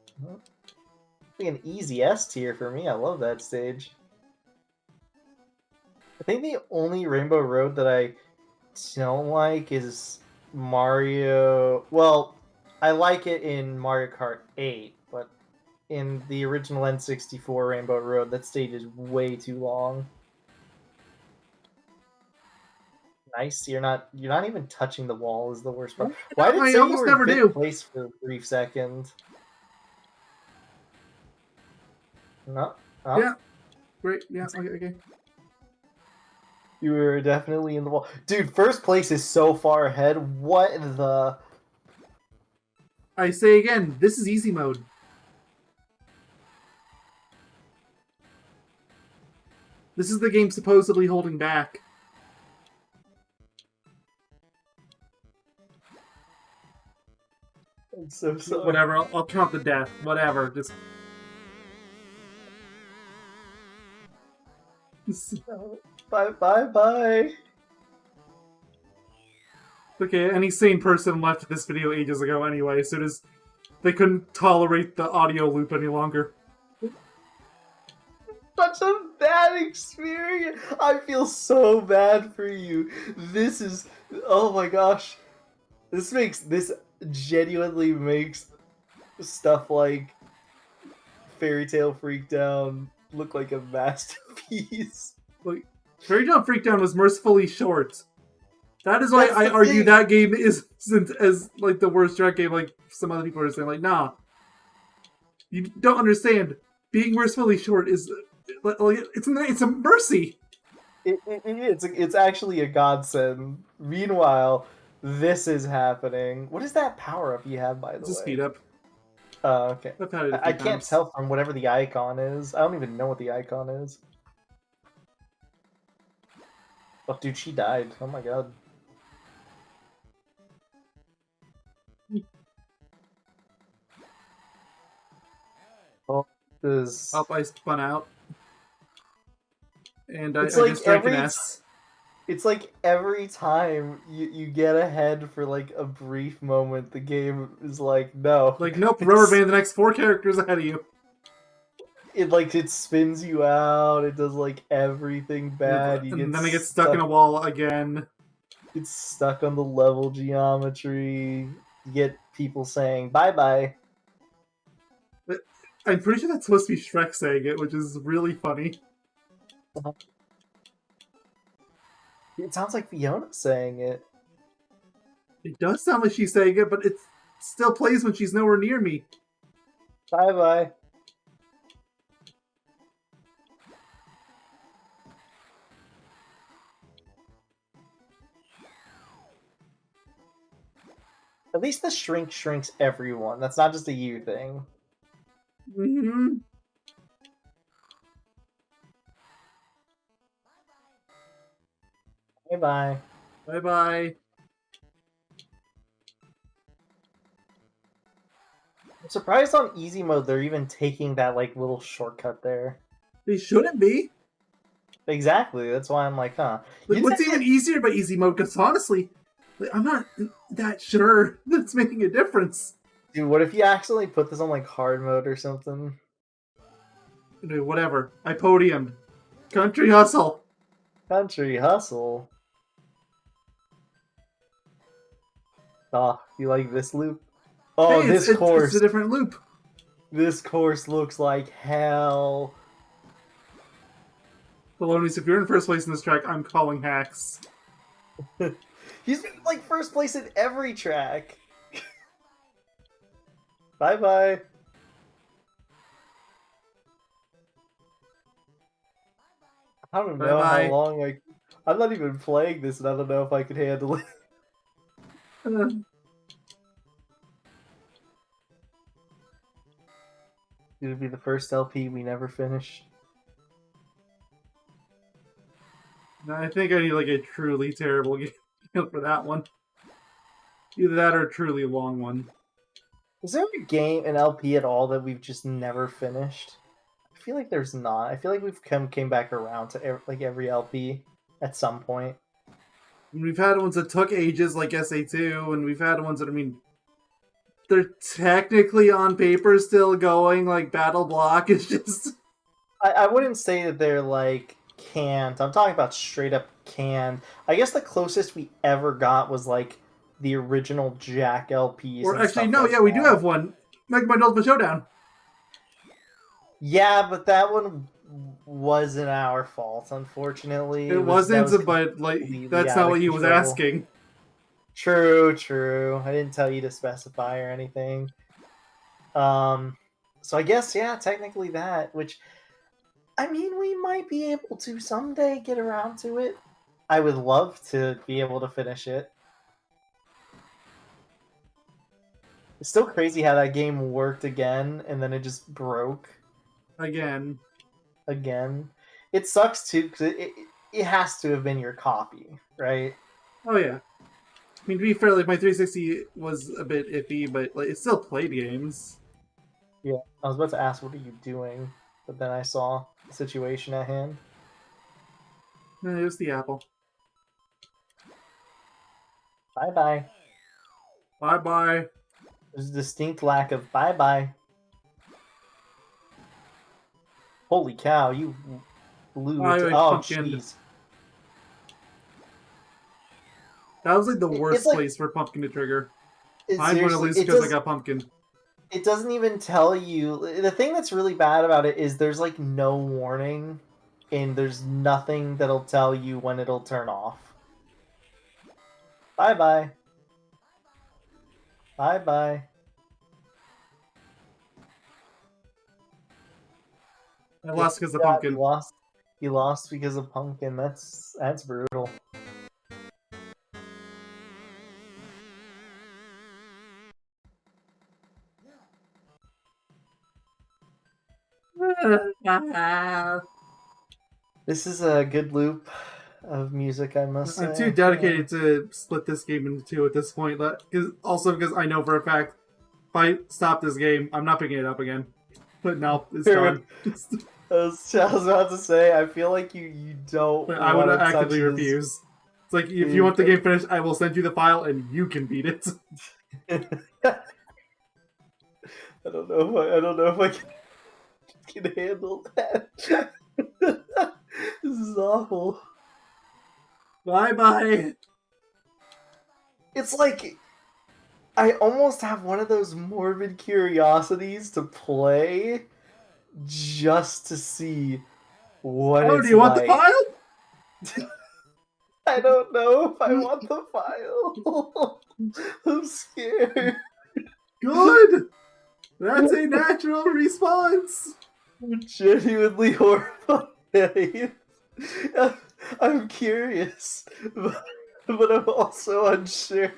Like an easy S tier for me. I love that stage. I think the only Rainbow Road that I don't like is Mario. Well, I like it in Mario Kart 8, but in the original N64 Rainbow Road, that stage is way too long. Nice, you're not even touching the wall is the worst part. Why did I almost never do place for a brief second? No. Oh. Yeah. Great. Yeah. Okay. You were definitely in the wall, dude. First place is so far ahead. What the? I say again, this is easy mode. This is the game supposedly holding back. I'm so sorry. Whatever, I'll count the death. Whatever, just... Bye. Okay, any sane person left this video ages ago anyway, as soon as they couldn't tolerate the audio loop any longer. Such a bad experience. I feel so bad for you. This is... Oh my gosh. This genuinely makes stuff like Fairy Tale Freakdown look like a masterpiece. Like, Fairy Tale Freakdown was mercifully short. That is why That's I the argue thing. that game isn't as like the worst Shrek game like some other people are saying. Like, nah. You don't understand. Being mercifully short is like it's a mercy. It's actually a godsend. Meanwhile, this is happening. What is that power up you have, by the It's way? a speed up. Oh, okay. I've had it a I few can't times. tell from whatever the icon is. I don't even know what the icon is. Oh, dude, she died. Oh my god. Oh, this. Oh, I spun out. And I It's like just drank an S. It's like every time you get ahead for like a brief moment, the game is like, no. Like, nope, rubber band the next 4 characters ahead of you. It spins you out, it does like everything bad. And then I get stuck in a wall again. Get stuck on the level geometry. You get people saying bye-bye. I'm pretty sure that's supposed to be Shrek saying it, which is really funny. It sounds like Fiona saying it. It does sound like she's saying it, but it still plays when she's nowhere near me. Bye-bye. At least the shrink shrinks everyone. That's not just a you thing. Mm-hmm. Bye-bye. Bye-bye. I'm surprised on easy mode they're even taking that like little shortcut there. They shouldn't be. Exactly. That's why I'm like, huh. Like, what's even easier about easy mode? Because honestly, like, I'm not that sure that's making a difference. Dude, what if you accidentally put this on like hard mode or something? Anyway, whatever. I podiumed. Country hustle. Country hustle. Oh, you like this loop? Oh, hey, this course. It's a different loop. This course looks like hell. Balonies, if you're in first place in this track, I'm calling hacks. He's been like first place in every track. Bye-bye. I don't know how long I'm not even playing this, and I don't know if I can handle it. It'll be the first LP we never finish. I think I need like a truly terrible game for that one. Either that or a truly long one. Is there a game, an LP at all, that we've just never finished? I feel like there's not. I feel like we've came back around to every LP at some point. We've had ones that took ages, like SA2, and we've had ones that, I mean, they're technically on paper still going, like Battle Block. It's just... I wouldn't say that they're, like, canned. I'm talking about straight up canned. I guess the closest we ever got was, like, the original Jack LPs. Or actually, no, yeah, we do have one. Mega Man Ultimate Showdown. Yeah, but that one wasn't our fault, unfortunately. It wasn't, but like that's not what he was asking. True. I didn't tell you to specify or anything. So I guess, yeah, technically that, which, I mean, we might be able to someday get around to it. I would love to be able to finish it. It's still crazy how that game worked again, and then it just broke. Again. It sucks, too, because it has to have been your copy, right? Oh, yeah. I mean, to be fair, like my 360 was a bit iffy, but like it still played games. Yeah, I was about to ask, what are you doing? But then I saw the situation at hand. No, it was the apple. Bye-bye. Bye-bye. There's a distinct lack of bye-bye. Holy cow, you blew it. Oh, jeez. That was like the worst place for pumpkin to trigger. I'm going to lose because I got pumpkin. It doesn't even tell you. The thing that's really bad about it is there's like no warning, and there's nothing that'll tell you when it'll turn off. Bye-bye. Bye-bye. I lost because of pumpkin. You lost because of pumpkin. That's brutal. This is a good loop of music, I must say. I'm too dedicated to split this game into two at this point. Also because I know for a fact, if I stop this game, I'm not picking it up again. But now it's done. I was about to say, I feel like you don't. But I would actively refuse. It's like, if you want the game finished, I will send you the file and you can beat it. I don't know if I can handle that. This is awful. Bye-bye. It's like I almost have one of those morbid curiosities to play just to see what it's like. Do you want the file? I don't know if I want the file. I'm scared. Good! That's a natural response! I'm genuinely horrified. I'm curious, but I'm also unsure.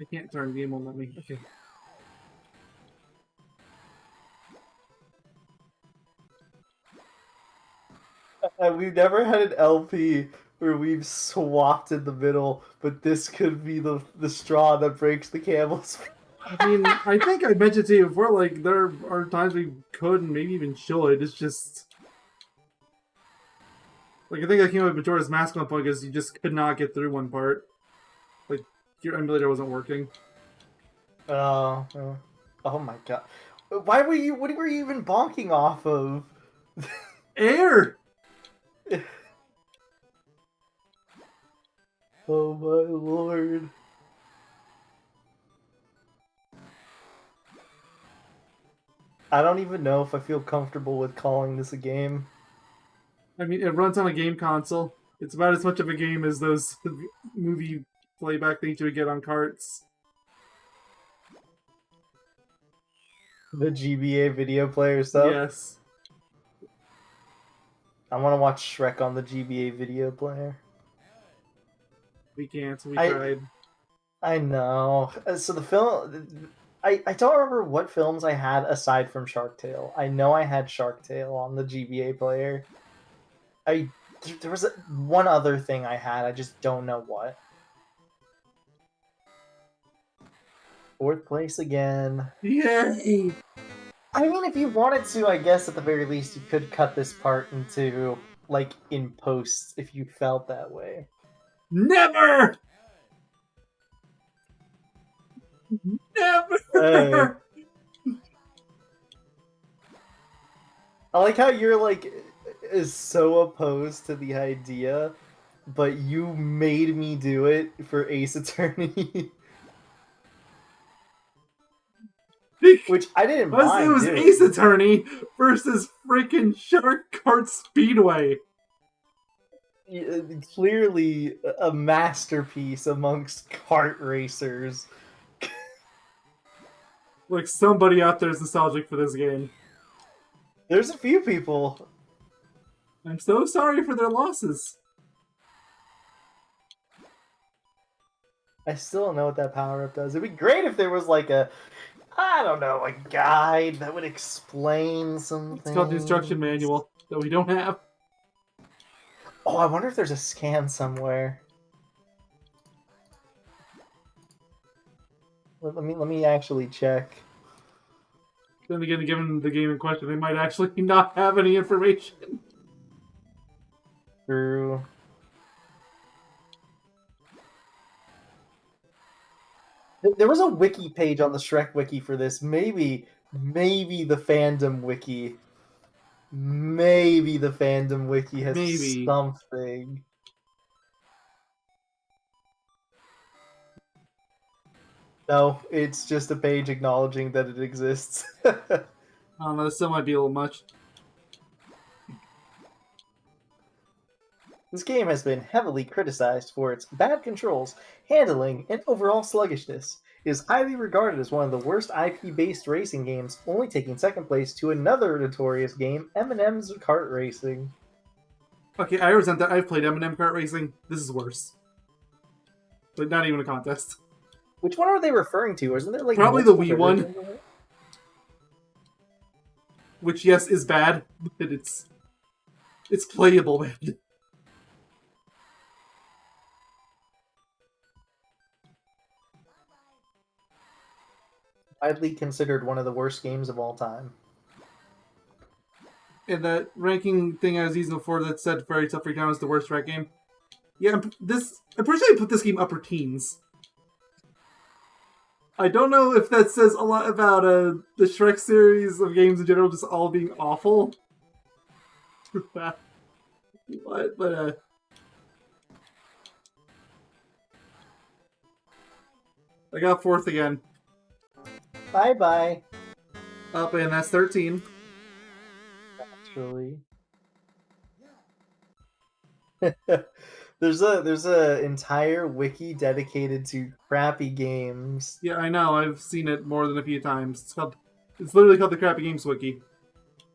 I can't turn, the game won't let me. Okay. We've never had an LP where we've swapped in the middle, but this could be the straw that breaks the camel's back. I mean, I think I mentioned to you before, like, there are times we could and maybe even should. It's just... Like, I think I came up with Majora's Mask on point because you just could not get through one part. Like, your emulator wasn't working. Oh my god. What were you even bonking off of? Air! Oh my lord. I don't even know if I feel comfortable with calling this a game. I mean, it runs on a game console. It's about as much of a game as those movie playback things you would get on carts. The GBA video player stuff? Yes. I want to watch Shrek on the GBA video player. We can't, we tried. I know. So the film... I don't remember what films I had aside from Shark Tale. I know I had Shark Tale on the GBA player. There was one other thing I had, I just don't know what. 4th place again. Yay! I mean, if you wanted to, I guess at the very least you could cut this part into, like, in post if you felt that way. Never! Never! I like how you're, like, is so opposed to the idea, but you made me do it for Ace Attorney. Which I didn't mind. It was doing. Ace Attorney versus freaking Shark Kart Speedway. Clearly a masterpiece amongst kart racers. Like, somebody out there is nostalgic for this game. There's a few people. I'm so sorry for their losses. I still don't know what that power-up does. It'd be great if there was like a... I don't know, a guide that would explain something. It's called the instruction manual that we don't have. Oh, I wonder if there's a scan somewhere. Let me actually check. Then again, given the game in question, they might actually not have any information. True. There was a wiki page on the Shrek wiki for this. Maybe the fandom wiki. Maybe the fandom wiki has something. No, it's just a page acknowledging that it exists. I don't know, this still might be a little much. This game has been heavily criticized for its bad controls, handling, and overall sluggishness. It is highly regarded as one of the worst IP-based racing games, only taking second place to another notorious game, Eminem's Kart Racing. Okay, I resent that. I've played Eminem Kart Racing. This is worse. But not even a contest. Which one are they referring to? Isn't there like probably the Wii one? Which, yes, is bad, but it's playable, man. Widely considered one of the worst games of all time. And that ranking thing I was using before that said Fairy Tale Free Time is the worst Shrek game. Yeah, I'm pretty sure I put this game upper teens. I don't know if that says a lot about the Shrek series of games in general just all being awful. What? But I got 4th again. Bye-bye. Up, and that's 13. Actually. There's a entire wiki dedicated to crappy games. Yeah, I know. I've seen it more than a few times. It's literally called the Crappy Games Wiki.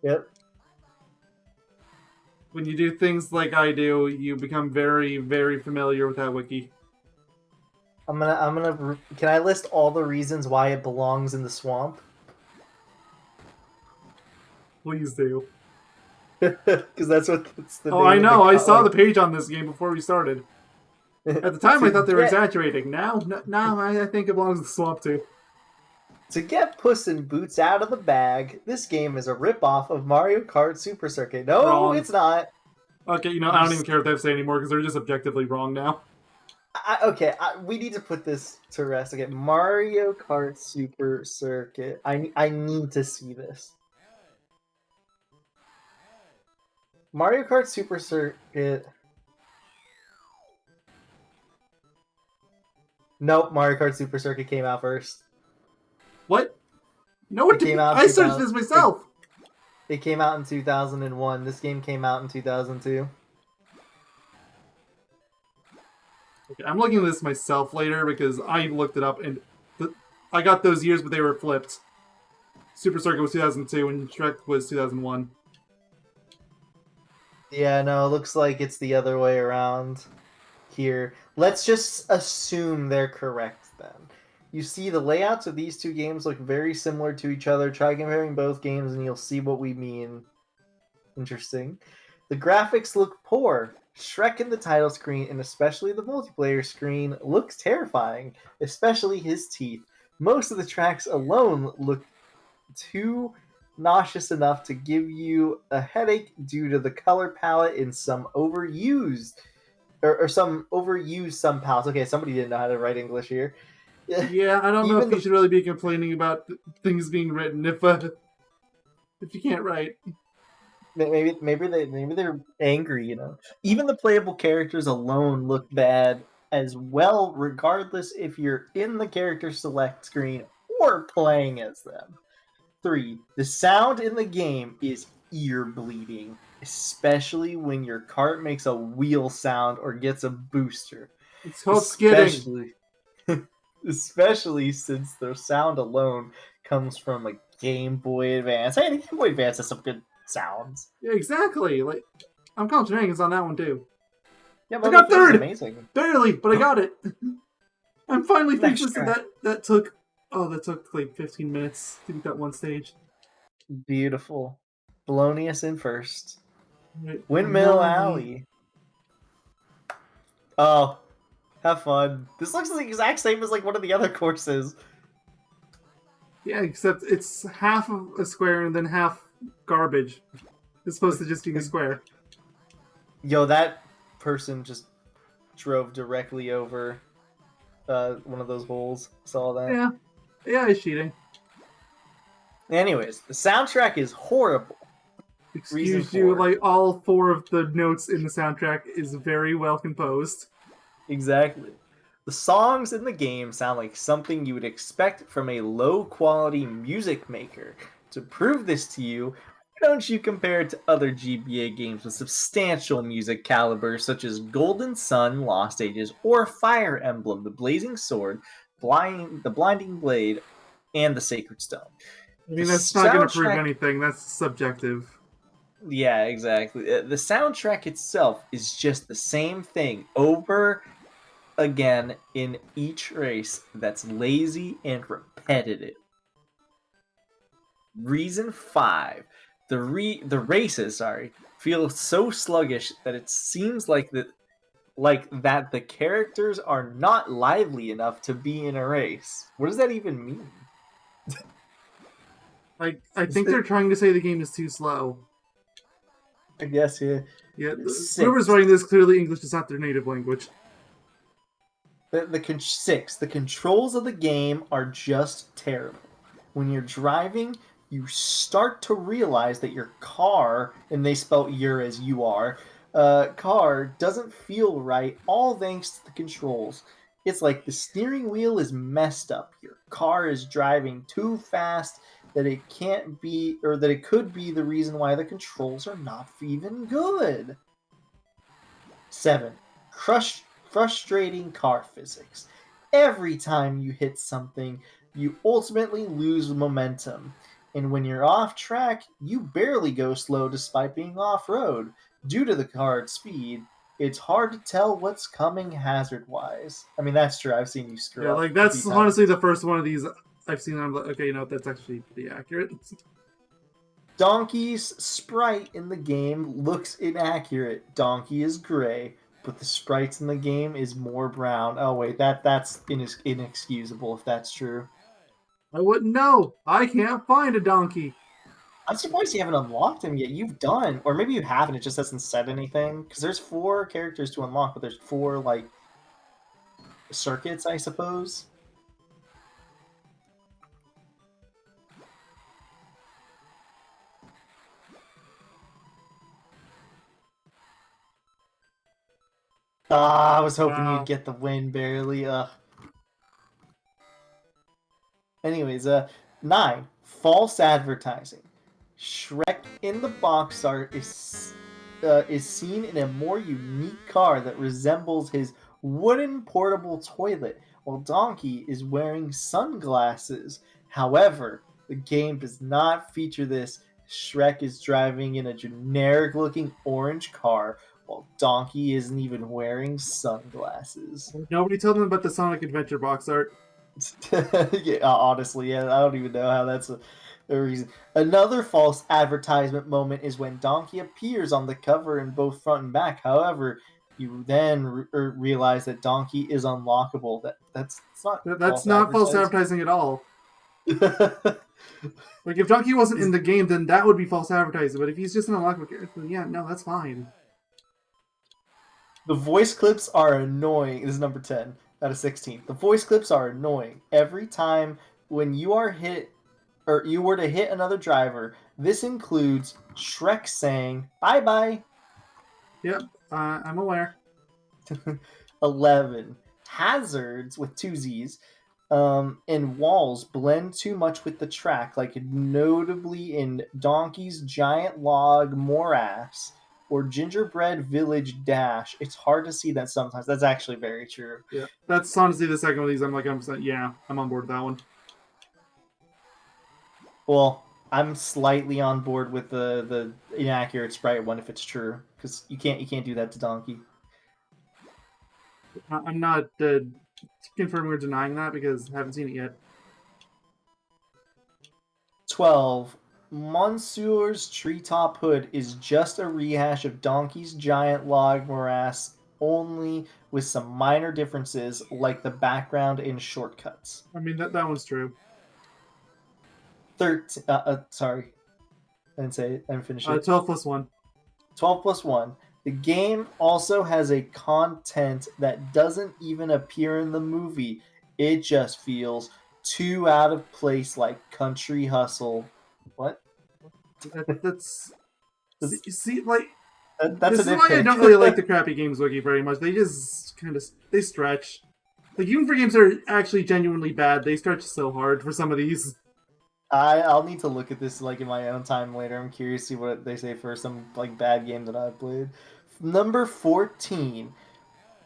Yep. When you do things like I do, you become very, very familiar with that wiki. I'm gonna. Can I list all the reasons why it belongs in the swamp? Please do. Because that's what it's the. Oh, I know. I saw the page on this game before we started. At the time, I thought they were exaggerating. Now, I think it belongs in the swamp too. To get Puss in Boots out of the bag, this game is a rip-off of Mario Kart Super Circuit. No, wrong. It's not. Okay, I don't even care what they have to say anymore because they're just objectively wrong now. We need to put this to rest again. Mario Kart Super Circuit. I need to see this. Mario Kart Super Circuit. Nope, Mario Kart Super Circuit came out first. What? No, it didn't. I searched this myself. It came out in 2001. This game came out in 2002. Okay, I'm looking at this myself later because I looked it up and I got those years, but they were flipped. Super Circuit was 2002 and Shrek was 2001. Yeah, no, it looks like it's the other way around here. Let's just assume they're correct then. You see, the layouts of these two games look very similar to each other. Try comparing both games and you'll see what we mean. Interesting. The graphics look poor. Shrek in the title screen, and especially the multiplayer screen, looks terrifying, especially his teeth. Most of the tracks alone look too nauseous enough to give you a headache due to the color palette in some overused some palettes. Okay, somebody didn't know how to write English here. Yeah, I don't know if you should really be complaining about things being written if you can't write. Maybe they're angry, Even the playable characters alone look bad as well, regardless if you're in the character select screen or playing as them. 3. The sound in the game is ear bleeding, especially when your cart makes a wheel sound or gets a booster. It's called skidding. Especially since their sound alone comes from a Game Boy Advance. Hey, the Game Boy Advance has some good sounds. Yeah, exactly. Like, I'm calling shenanigans on that one too. Yeah, I got 3rd! Amazing. Barely, but I got it. I'm finally thinking that took Oh, that took like 15 minutes to beat that one stage. Beautiful. Polonius in first. Right. Windmill Alley. Oh, have fun. This looks the exact same as like one of the other courses. Yeah, except it's half of a square and then half garbage. It's supposed to just be a square. Yo, that person just drove directly over one of those holes. Saw that. Yeah. Yeah, it's cheating. Anyways, the soundtrack is horrible. Excuse you, like all 4 of the notes in the soundtrack is very well composed. Exactly. The songs in the game sound like something you would expect from a low-quality music maker. To prove this to you, why don't you compare it to other GBA games with substantial music caliber, such as Golden Sun, Lost Ages, or Fire Emblem, The Blazing Sword, The Blinding Blade, and The Sacred Stone. I mean, that's not going to prove anything. That's subjective. Yeah, exactly. The soundtrack itself is just the same thing over again in each race that's lazy and repetitive. Reason 5. The races, feel so sluggish that it seems like that the characters are not lively enough to be in a race. What does that even mean? I think they're trying to say the game is too slow. I guess, yeah. Yeah, whoever's writing this, clearly English is not their native language. The controls of the game are just terrible. When you're driving, you start to realize that your car, and they spell "your" as "you are," car doesn't feel right, all thanks to the controls. It's like the steering wheel is messed up. Your car is driving too fast that it can't be, or that it could be the reason why the controls are not even good. 7. Frustrating car physics. Every time you hit something, you ultimately lose momentum. And when you're off track, you barely go slow despite being off-road. Due to the car's speed, it's hard to tell what's coming hazard-wise. I mean, that's true. I've seen you screw up. Yeah, like, that's honestly the first one of these I've seen. I'm like, okay, that's actually pretty accurate. Donkey's sprite in the game looks inaccurate. Donkey is gray, but the sprites in the game is more brown. Oh wait, that's inexcusable if that's true. I wouldn't know. I can't find a donkey. I'm surprised you haven't unlocked him yet. You've done, or maybe you haven't. It just hasn't said anything. Because there's 4 characters to unlock, but there's 4 like circuits, I suppose. I was hoping you'd get the win barely. Anyways, 9. False advertising. Shrek in the box art is seen in a more unique car that resembles his wooden portable toilet, while Donkey is wearing sunglasses. However, the game does not feature this. Shrek is driving in a generic-looking orange car, while Donkey isn't even wearing sunglasses. Nobody told them about the Sonic Adventure box art. Yeah, honestly, yeah, I don't even know how that's a reason. Another false advertisement moment is when Donkey appears on the cover in both front and back. However, you then realize that Donkey is unlockable. That's not false advertising at all. Like, if Donkey wasn't in the game, then that would be false advertising. But if he's just an unlockable character, then yeah, no, that's fine. The voice clips are annoying. This is number 10 out of 16. The voice clips are annoying. Every time when you are hit, or you were to hit another driver, this includes Shrek saying bye-bye. Yep, I'm aware. 11. Hazards with 2 Z's and walls blend too much with the track, like notably in Donkey's Giant Log Morass or Gingerbread Village Dash. It's hard to see that sometimes. That's actually very true. Yeah, that's honestly the second one of these. I'm like, yeah, I'm on board with that one. Well, I'm slightly on board with the inaccurate sprite one if it's true, because you can't do that to Donkey. I'm not confirming or denying that because I haven't seen it yet. 12. Monseur's Treetop Hood is just a rehash of Donkey's Giant Log Morass, only with some minor differences like the background and shortcuts. I mean, that one's true. 13. Sorry. I didn't say it. I didn't finish it. 12 plus 1. 12 plus 1. The game also has a content that doesn't even appear in the movie. It just feels too out of place, like Country Hustle. What? That's That's like this is why I don't really like the crappy games wiki very much. They just kind of stretch. Like even for games that are actually genuinely bad, they stretch so hard for some of these. I'll need to look at this like in my own time later. I'm curious to see what they say for some like bad game that I've played. Number 14.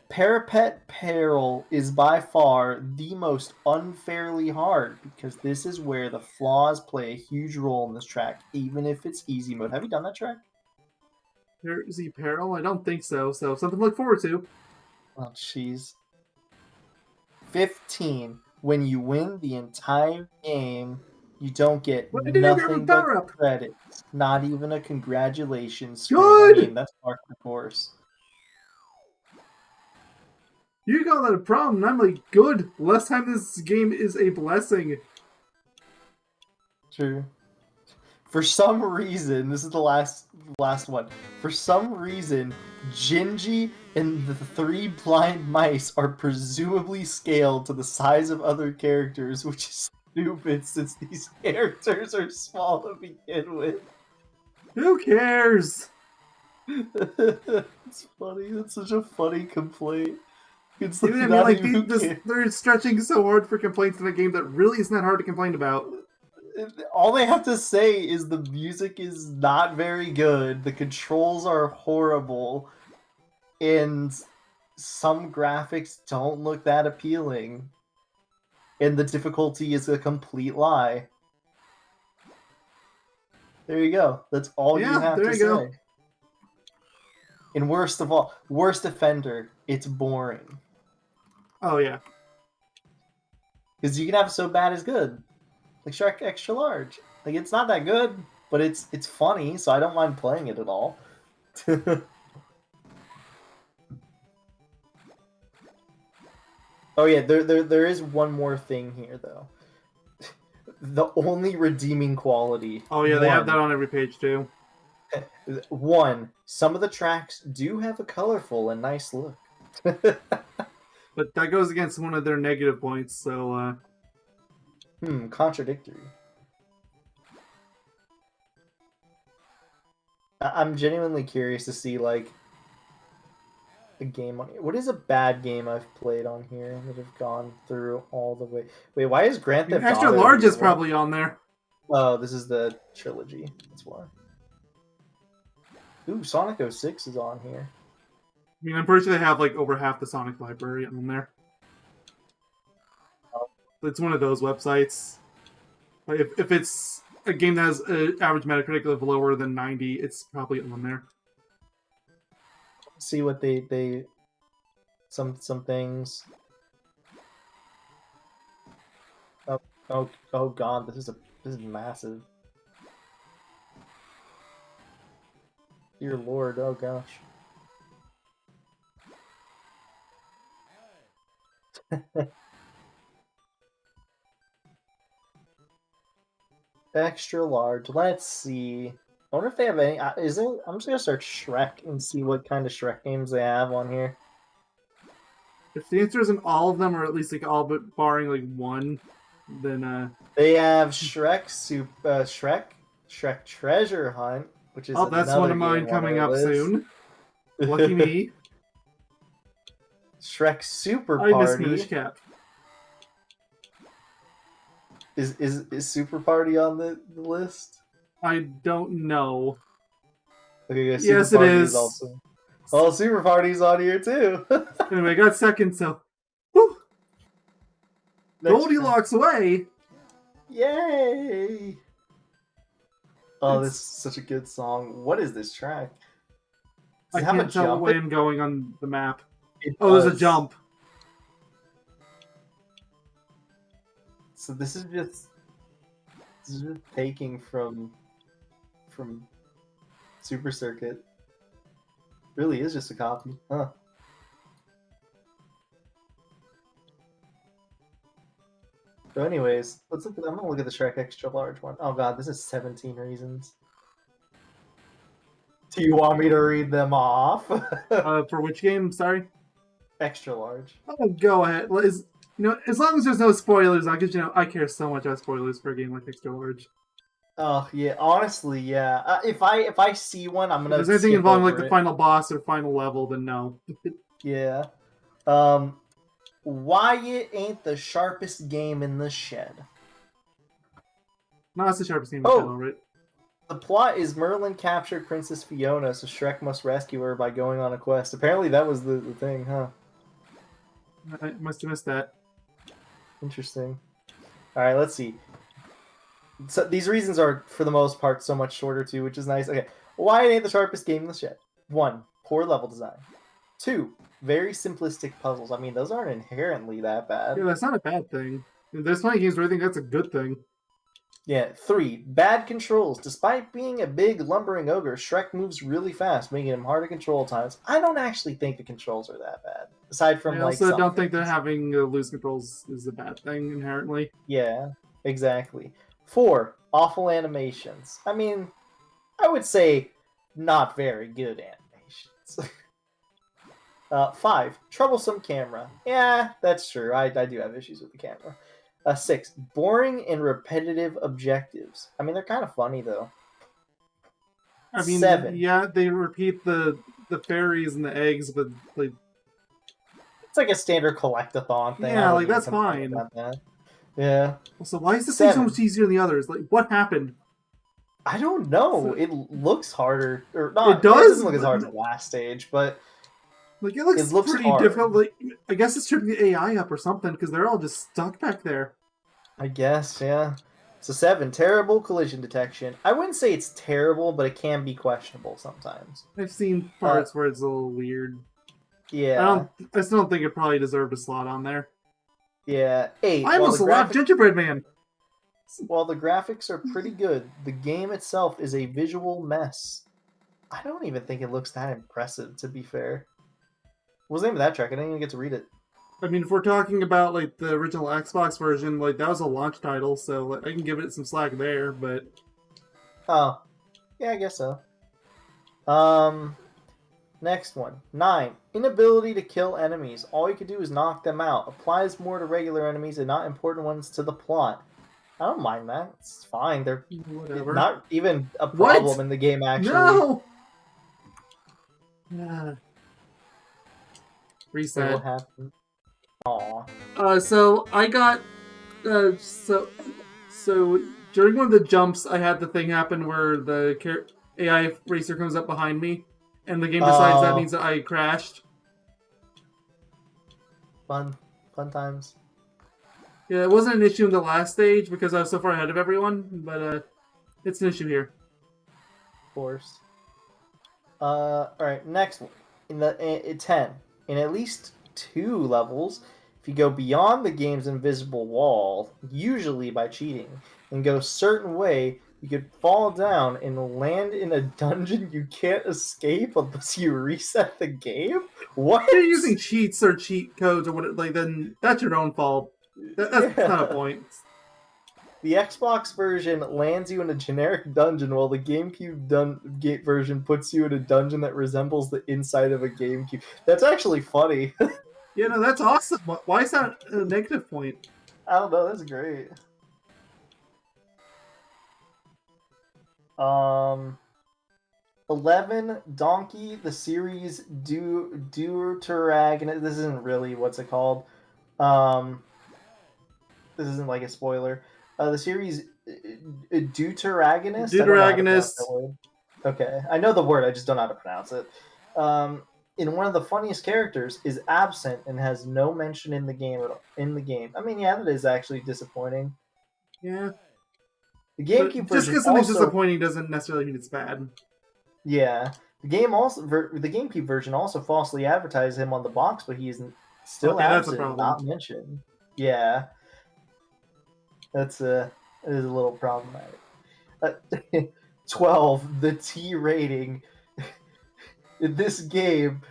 Parapet Peril is by far the most unfairly hard because this is where the flaws play a huge role in this track, even if it's easy mode. Have you done that track? Is he Peril? I don't think so. So something to look forward to. Oh, jeez. 15. When you win the entire game, you don't get nothing but credits. Not even a congratulations screen. Good! I mean, that's part of the course. You call that a problem, and I'm like, good. Less time this game is a blessing. True. For some reason, this is the last one. For some reason, Gingy and the 3 blind mice are presumably scaled to the size of other characters, which is stupid since these characters are small to begin with. Who cares? It's funny. That's such a funny complaint. It's they're stretching so hard for complaints in a game that really isn't that hard to complain about. All they have to say is the music is not very good, the controls are horrible, and some graphics don't look that appealing, and the difficulty is a complete lie. There you go. That's all you have to say. Go. And worst of all, worst offender, it's boring. Oh, yeah. Because you can have so bad as good. Like Shrek Extra Large. Like, it's not that good, but it's funny, so I don't mind playing it at all. Oh, yeah, there is one more thing here, though. The only redeeming quality. Oh, yeah, they have that on every page, too. 1. Some of the tracks do have a colorful and nice look. But that goes against one of their negative points, so... Contradictory. I'm genuinely curious to see, like, a game on here. What is a bad game I've played on here that have gone through all the way? Wait, why is Grand Theft Auto... Extra Large is probably on there. Oh, this is the trilogy. That's why. Ooh, Sonic 06 is on here. I mean, I'm pretty sure they have, like, over half the Sonic library on there. It's one of those websites. Like, if it's a game that has an average Metacritic of lower than 90, it's probably on there. See what they some things. Oh god, this is massive. Dear Lord, oh gosh. Extra large. Let's see. I wonder if they have any. I'm just gonna search Shrek and see what kind of Shrek games they have on here. If the answer isn't all of them, or at least like all but barring like one, then they have Shrek Treasure Hunt, which is that's one of mine coming up soon. Lucky me. Shrek Super Party. I miss Minish Cap. Is Super Party on the list? I don't know. Okay, yeah, yes, it is. Also... Oh, Super Party's on here too. Anyway, I got second, so whew. Goldilocks away. Yay! Oh, this is such a good song. What is this track? I can't tell what way I'm going on the map. There's a jump. So this is just taking from Super Circuit. Really is just a copy, huh? So anyways, let's look at. I'm gonna look at the Shrek extra large one. Oh god, this is 17 reasons. Do you want me to read them off? For which game? Sorry. Extra large. Oh, go ahead. Well, as long as there's no spoilers, because I care so much about spoilers for a game like Extra Large. Oh yeah, honestly, yeah. If I see one, I'm gonna. If there's anything involving like the final boss or final level, then no. Yeah. Wyatt ain't the sharpest game in the shed. No, it's the sharpest game in the shed, right? The plot is Merlin captured Princess Fiona, so Shrek must rescue her by going on a quest. Apparently, that was the thing, huh? I must have missed that. Interesting. All right, let's see. So these reasons are, for the most part, so much shorter too, which is nice. Okay, why it ain't the sharpest game in the shed? 1, poor level design. 2, very simplistic puzzles. I mean, those aren't inherently that bad. Yeah, that's not a bad thing. There's plenty of games where I think that's a good thing. Yeah, 3, bad controls. Despite being a big, lumbering ogre, Shrek moves really fast, making him hard to control at times. I don't actually think the controls are that bad. Aside from, I also don't think that having loose controls is a bad thing, inherently. Yeah, exactly. 4, awful animations. I mean, I would say not very good animations. 5, troublesome camera. Yeah, that's true. I do have issues with the camera. 6, boring and repetitive objectives. I mean, they're kind of funny, though. I mean, 7. Yeah, they repeat the fairies and the eggs, but like... It's like a standard collectathon thing. Yeah, like, that's fine. That. Yeah. So why is this thing so much easier than the others? Like, what happened? I don't know. It looks harder. Or not. It does? It doesn't look as hard as the last stage, but... Like, it looks pretty hard. difficult. Like, I guess it's tripping the AI up or something, because they're all just stuck back there. I guess, yeah. So 7, terrible collision detection. I wouldn't say it's terrible, but it can be questionable sometimes. I've seen parts where it's a little weird. Yeah. I still don't think it probably deserved a slot on there. Yeah. 8. I almost allowed Gingerbread Man! While the graphics are pretty good, the game itself is a visual mess. I don't even think it looks that impressive, to be fair. What was the name of that track? I didn't even get to read it. I mean, if we're talking about, like, the original Xbox version, like, that was a launch title, so like, I can give it some slack there, but... Oh. Yeah, I guess so. Next one. 9. Inability to kill enemies. All you can do is knock them out. Applies more to regular enemies and not important ones to the plot. I don't mind that. It's fine. They're not even a problem in the game, actually. No! Reset. What happened? Aw. So I got... So during one of the jumps, I had the thing happen where the AI racer comes up behind me, and the game decides that means that I crashed. Fun times. Yeah, it wasn't an issue in the last stage because I was so far ahead of everyone, but it's an issue here. Of course. Alright, next one. In the 10. In at least 2 levels, if you go beyond the game's invisible wall, usually by cheating, and go a certain way, you could fall down and land in a dungeon you can't escape unless you reset the game? What? If you're using cheats or cheat codes or whatever, like, then that's your own fault. That's not a point. The Xbox version lands you in a generic dungeon, while the GameCube version puts you in a dungeon that resembles the inside of a GameCube. That's actually funny. Yeah, no, that's awesome. Why is that a negative point? I don't know. That's great. 11, Donkey, the series Deuteragonist. This isn't really what's it called. This isn't like a spoiler. The series Deuteragonist. Deuteragonist. Okay, I know the word. I just don't know how to pronounce it. In one of the funniest characters is absent and has no mention in the game. I mean, yeah, that is actually disappointing. Yeah. The GameCube version just because something's disappointing doesn't necessarily mean it's bad. Yeah, the GameCube version also falsely advertised him on the box, but he isn't still absent, not mentioned. Yeah, that's It is a little problematic. 12. The T rating in this game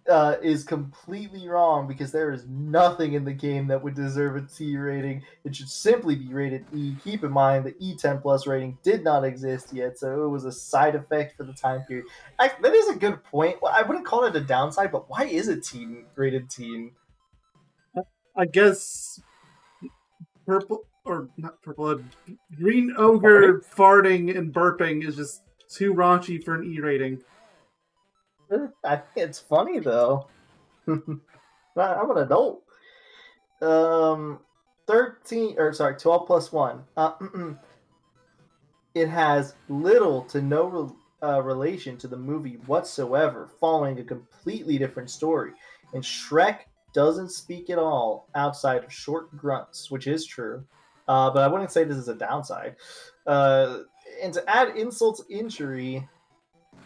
is completely wrong because there is nothing in the game that would deserve a T rating. It should simply be rated E. Keep in mind the E10 plus rating did not exist yet, so it was a side effect for the time period. That is a good point. Well, I wouldn't call it a downside, but why is it teen rated teen? I guess purple or not purple, green ogre farting and burping is just too raunchy for an E rating. I think it's funny though. I'm an adult. 12 plus 1. It has little to no relation to the movie whatsoever, following a completely different story. And Shrek doesn't speak at all outside of short grunts, which is true. But I wouldn't say this is a downside. And to add insult to injury,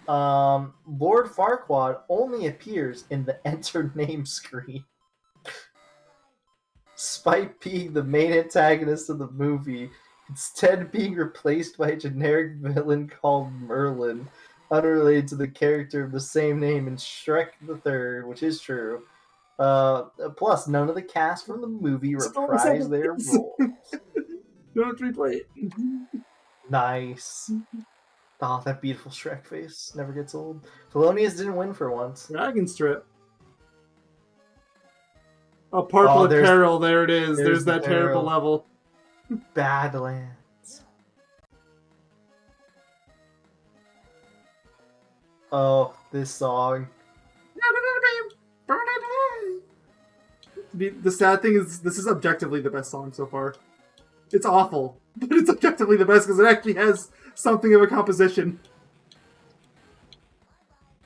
Lord Farquaad only appears in the enter name screen. Despite being the main antagonist of the movie, instead being replaced by a generic villain called Merlin, unrelated to the character of the same name in Shrek the Third, which is true. Plus, none of the cast from the movie reprise their role. Don't replay it. Nice. Oh, that beautiful Shrek face never gets old. Thelonious didn't win for once. Dragon Strip. Oh, Purple Apparel, there it is. There's that terrible level. Badlands. Oh, this song. The sad thing is, this is objectively the best song so far. It's awful, but it's objectively the best because it actually has something of a composition.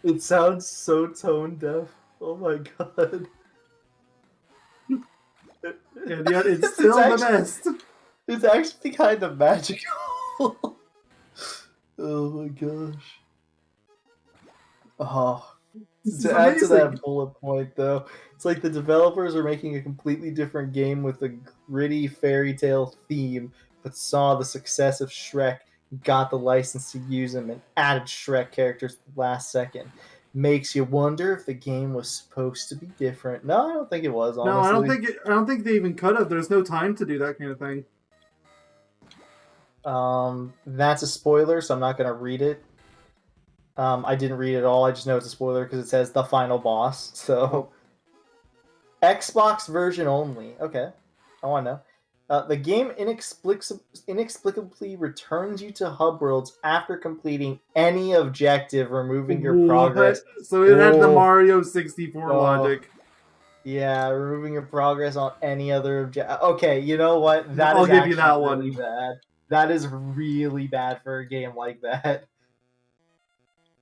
It sounds so tone deaf. Oh my god. And yet it's still the best. It's actually kind of magical. Oh my gosh. Oh. To add to that bullet point, though, it's like the developers are making a completely different game with a gritty fairy tale theme, but saw the success of Shrek, got the license to use them, and added Shrek characters at the last second. Makes you wonder if the game was supposed to be different. No, I don't think it was. Honestly. No, I don't think they even could have. There's no time to do that kind of thing. That's a spoiler, so I'm not gonna read it. I didn't read it at all. I just know it's a spoiler because it says the final boss. So, Xbox version only. Okay, I want to know. The game inexplicably returns you to hub worlds after completing any objective, removing your progress. So it had the Mario 64 logic. Yeah, removing your progress on any other objective. Okay, you know what? I'll give you that one. Really bad. That is really bad for a game like that.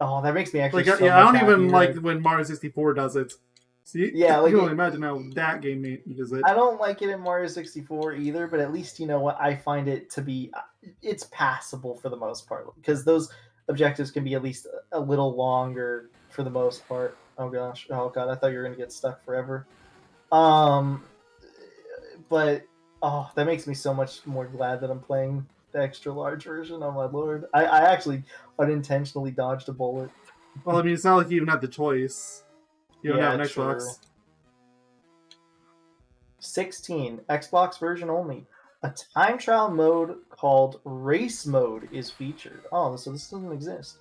Oh, that makes me actually. Like, I don't even like when Mario 64 does it. See, yeah, like, you can only imagine how that game does it. I don't like it in Mario 64 either, but at least you know what, I find it to be. It's passable for the most part because those objectives can be at least a little longer for the most part. Oh gosh, oh god, I thought you were gonna get stuck forever. But that makes me so much more glad that I'm playing the extra large version. Oh my lord, I actually unintentionally dodged a bullet. Well, I mean, it's not like you even had the choice. You don't have an Xbox. True. 16, Xbox version only. A time trial mode called Race Mode is featured. Oh, so this doesn't exist.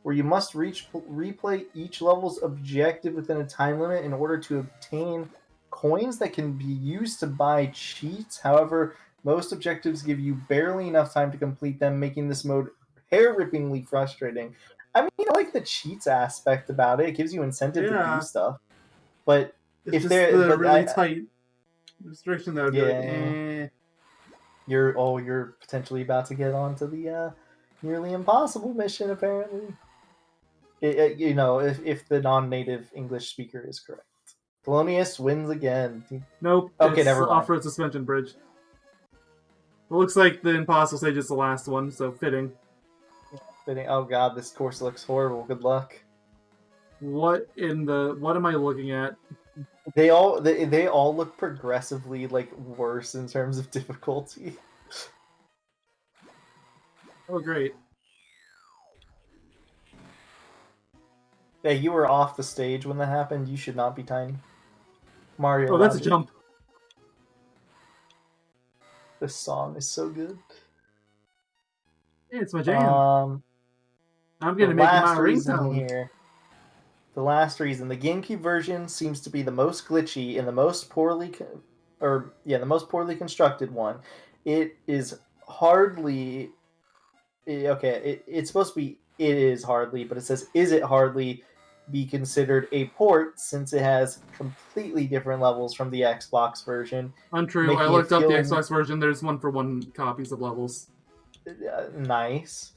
Where you must replay each level's objective within a time limit in order to obtain coins that can be used to buy cheats. However, most objectives give you barely enough time to complete them, making this mode hair-rippingly frustrating. I mean, I like the cheats aspect about it. It gives you incentive to do stuff. But it's if they're the really tight restriction that would you're potentially about to get onto the nearly impossible mission, apparently. If the non-native English speaker is correct. Thelonious wins again. Nope. Okay, never mind. Off-road suspension bridge. It looks like the impossible stage is the last one, so fitting. Oh god, this course looks horrible. Good luck. What am I looking at? They all look progressively worse in terms of difficulty. Oh, great. Hey, you were off the stage when that happened. You should not be tiny. Mario. Oh, that's a jump. This song is so good. Yeah, it's my jam. I'm gonna make my ringtone here. The last reason, the GameCube version seems to be the most glitchy and the most poorly constructed one. It is hardly okay. It's supposed to be it is hardly, but it says is it hardly be considered a port since it has completely different levels from the Xbox version. Untrue. I looked up the Xbox version. There's 1-for-1 copies of levels. Nice.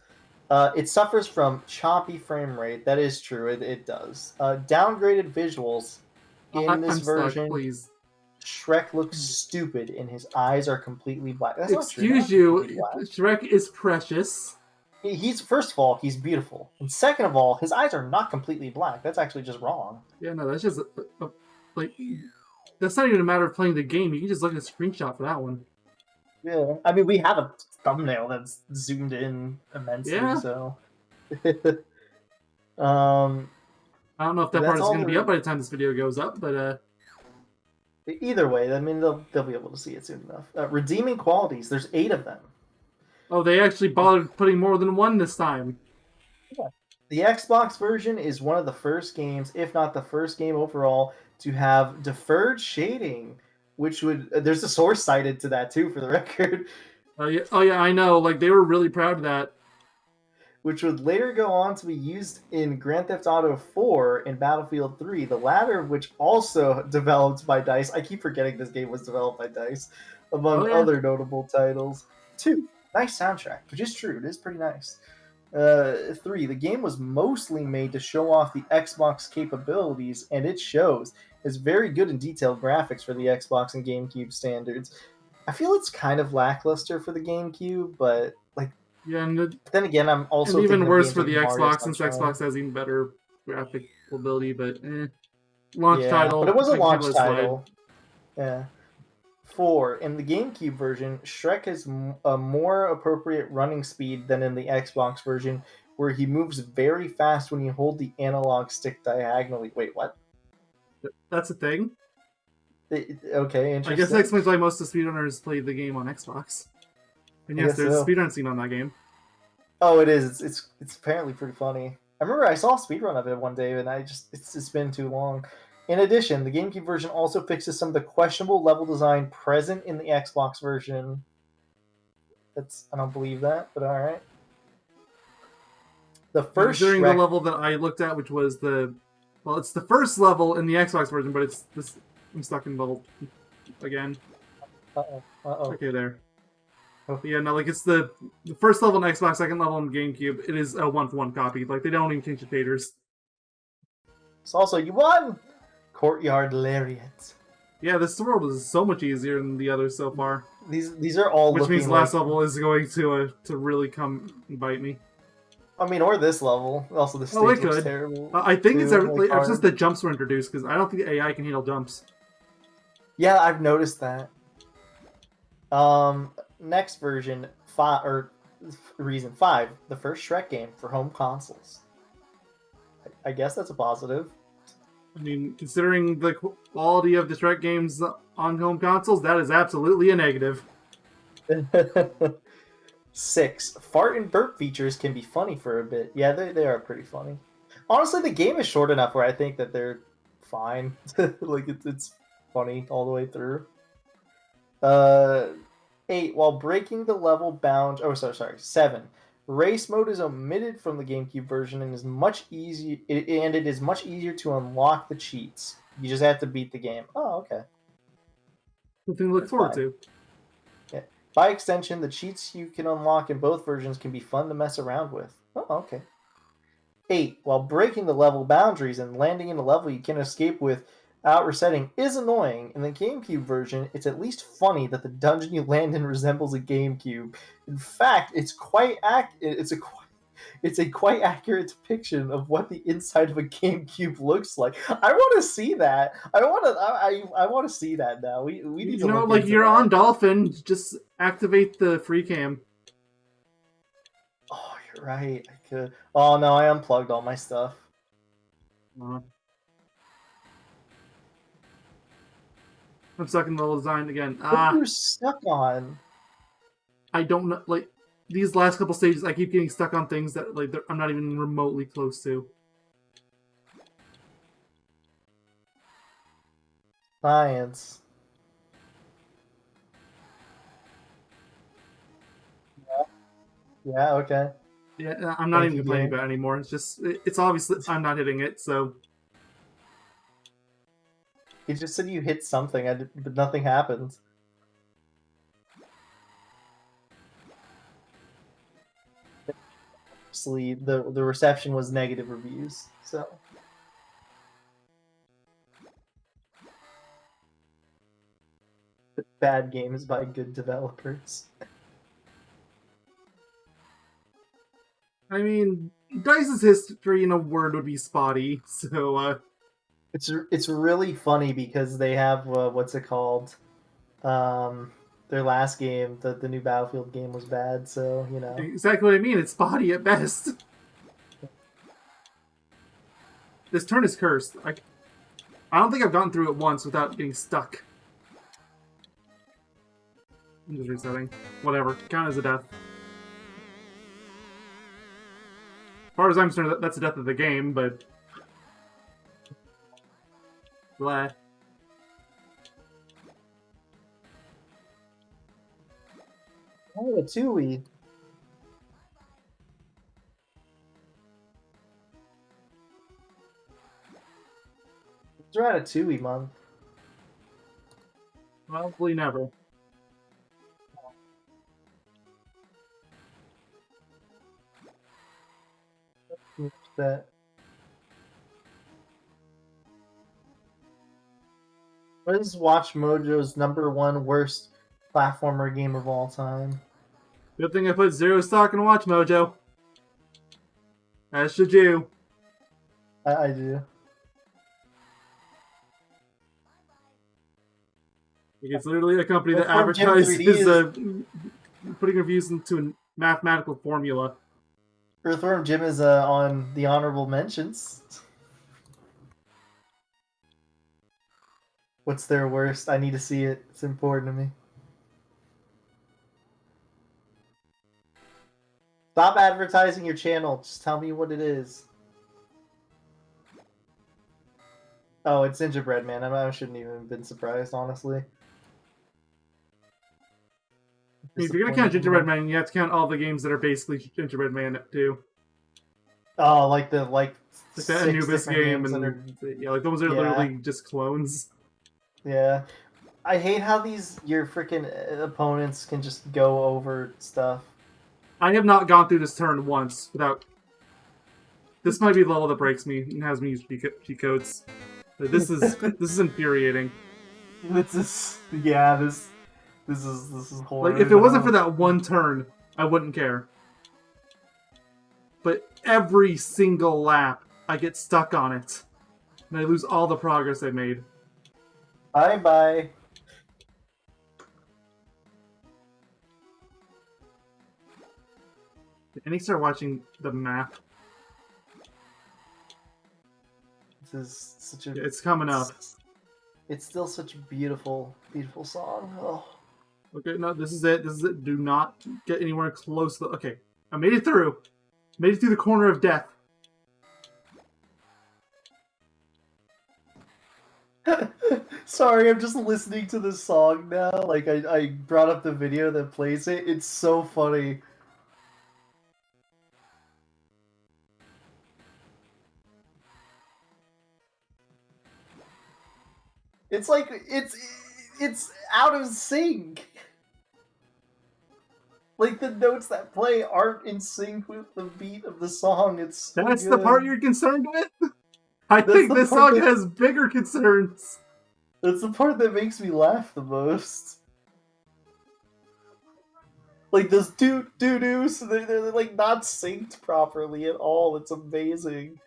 It suffers from choppy frame rate. That is true. It does. Downgraded visuals in this version. Stuck, please. Shrek looks stupid and his eyes are completely black. That's Excuse you. Shrek is precious. He's first of all, he's beautiful, and second of all, his eyes are not completely black. That's actually just wrong. Yeah, no, that's just like that's not even a matter of playing the game. You can just look at a screenshot for that one. Yeah, I mean, we have a thumbnail that's zoomed in immensely. Yeah. So, I don't know if that part is going to be up by the time this video goes up, but either way, I mean, they'll be able to see it soon enough. Redeeming qualities. There's 8 of them. Oh, they actually bothered putting more than one this time. Yeah. The Xbox version is one of the first games, if not the first game overall, to have deferred shading, which would there's a source cited to that too, for the record. Oh yeah, I know. Like they were really proud of that. Which would later go on to be used in Grand Theft Auto 4 and Battlefield 3, the latter of which also developed by DICE. I keep forgetting this game was developed by DICE, among other notable titles. 2. Nice soundtrack, which is true. It is pretty nice. 3. The game was mostly made to show off the Xbox capabilities, and it shows. It's very good and detailed graphics for the Xbox and GameCube standards. I feel it's kind of lackluster for the GameCube, but like, yeah. Then again, I'm also even worse for the Xbox, since Xbox has even better graphic ability. But launch title. But it was a launch title. Yeah. 4. In the GameCube version, Shrek has a more appropriate running speed than in the Xbox version, where he moves very fast when you hold the analog stick diagonally. Wait, what? That's a thing? Okay, interesting. I guess that explains why most of the speedrunners played the game on Xbox. And yes, there's a speedrun scene on that game. Oh, it is. It's apparently pretty funny. I remember I saw a speedrun of it one day, and it's been too long. In addition, the GameCube version also fixes some of the questionable level design present in the Xbox version. I don't believe that, but all right. The first during the level that I looked at, which was it's the first level in the Xbox version, but it's this. I'm stuck in level again. Okay, there. Oh. Yeah, no, like it's the first level in Xbox, second level in GameCube. It is a 1-for-1 copy. Like they don't even change the shaders. It's also you won. Courtyard Lariat. Yeah, this world is so much easier than the others so far. These are all which means the last level is going to really come and bite me. I mean, or this level. Also, the stage looks terrible. I think it's ever since the jumps were introduced, because I don't think the AI can handle jumps. Yeah, I've noticed that. Next version 5 or reason 5, the first Shrek game for home consoles. I guess that's a positive. I mean, considering the quality of the Shrek games on home consoles, that is absolutely a negative. 6. Fart and burp features can be funny for a bit. Yeah, they are pretty funny. Honestly, the game is short enough where I think that they're fine. Like, it's funny all the way through. 8. While breaking the level bound... Oh, sorry. 7. Race mode is omitted from the GameCube version and is much easier. It is much easier to unlock the cheats. You just have to beat the game. Oh, okay. Something to look forward to. Yeah. By extension, the cheats you can unlock in both versions can be fun to mess around with. Oh, okay. 8. While breaking the level boundaries and landing in a level you can escape without resetting is annoying. In the GameCube version, it's at least funny that the dungeon you land in resembles a GameCube. In fact, it's a quite accurate depiction of what the inside of a GameCube looks like. I want to see that. I want to see that now. We need to like you're on Dolphin, just activate the free cam. you're right. I could. Oh no, I unplugged all my stuff. I'm stuck in the level design again. What are you stuck on? I don't know. Like these last couple stages, I keep getting stuck on things that like I'm not even remotely close to. Science. Yeah. Okay. Yeah, I'm not even complaining about it anymore. It's just it's obviously I'm not hitting it, so. He just said you hit something, but nothing happened. Obviously, the reception was negative reviews, so. Bad games by good developers. I mean, DICE's history in a word would be spotty, so It's really funny because they have what's it called? Their last game, the new Battlefield game was bad, so you know. Exactly what I mean. It's spotty at best. This turn is cursed. I don't think I've gotten through it once without getting stuck. I'm just resetting. Whatever. Count as a death. As far as I'm concerned, that's the death of the game, but... Blah. Oh, a Tui. It's Ratatouille month. Probably never. That. What is Watch Mojo's #1 worst platformer game of all time? Good thing I put zero stock in Watch Mojo. As should you. I do. It's literally a company that advertises putting reviews into a mathematical formula. Earthworm Jim is on the honorable mentions. What's their worst? I need to see it. It's important to me. Stop advertising your channel. Just tell me what it is. Oh, it's Gingerbread Man. I shouldn't even have been surprised, honestly. I mean, if you're gonna count Gingerbread Man, you have to count all the games that are basically Gingerbread Man too. Oh, like the that Anubis game and yeah, like those are literally just clones. Yeah, I hate how your freaking opponents can just go over stuff. I have not gone through this turn once without. This might be the level that breaks me and has me use cheat codes. This is infuriating. This is horrible. Like if it wasn't for that one turn, I wouldn't care. But every single lap, I get stuck on it, and I lose all the progress I made. Bye. Did any start watching the map? This is such a. It's coming up. It's still such a beautiful, beautiful song. Oh. Okay, no, this is it. This is it. Do not get anywhere close. Okay, I made it through. Made it through the corner of death. Sorry, I'm just listening to this song now. Like, I brought up the video that plays it. It's so funny. It's like, it's out of sync. Like, the notes that play aren't in sync with the beat of the song. It's so That's good. The part you're concerned with? I think this song has bigger concerns. That's the part that makes me laugh the most. Like, those doo-doos, they're like not synced properly at all. It's amazing.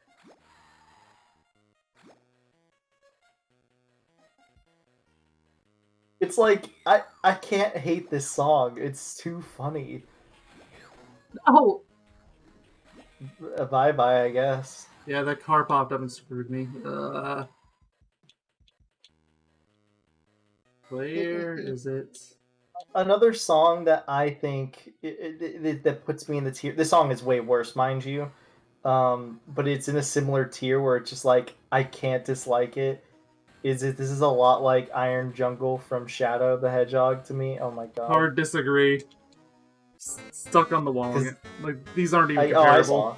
It's like, I can't hate this song. It's too funny. Oh, Bye-bye, I guess. Yeah, that car popped up and screwed me. Where is it? Another song that I think that puts me in the tier. This song is way worse, mind you, but it's in a similar tier where it's just like I can't dislike it. This is a lot like Iron Jungle from Shadow the Hedgehog to me. Oh my god. Hard disagree. Stuck on the wall. Like these aren't even comparable.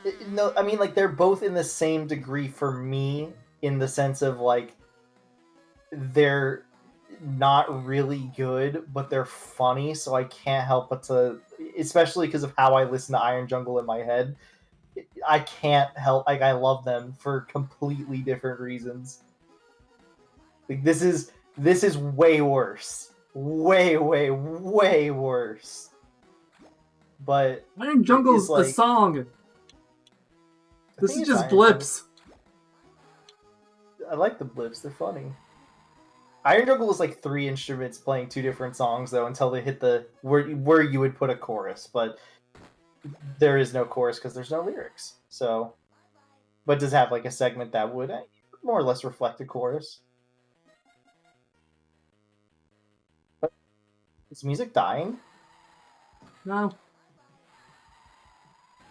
I saw. No, I mean like they're both in the same degree for me in the sense of like they're not really good, but they're funny, so I can't help but to, especially because of how I listen to Iron Jungle in my head, I can't help, like, I love them for completely different reasons. Like, this is way worse. Way worse. But Iron Jungle's like, a song. This is just blips. I like the blips, they're funny. Iron Jungle is like 3 instruments playing 2 different songs though until they hit the where you would put a chorus, but there is no chorus because there's no lyrics. So, but does have like a segment that would more or less reflect a chorus. But is music dying? No.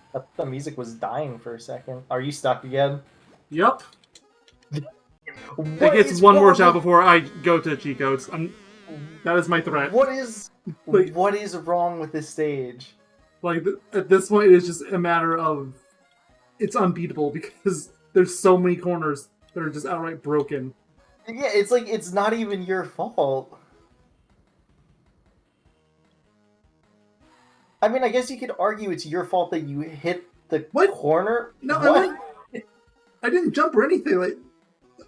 I thought the music was dying for a second. Are you stuck again? Yep. It gets one more shot before I go to cheat codes. That is my threat. What is what is wrong with this stage? Like at this point, it's just a matter of it's unbeatable because there's so many corners that are just outright broken. Yeah, it's like it's not even your fault. I mean, I guess you could argue it's your fault that you hit the corner. No, I didn't jump or anything. Like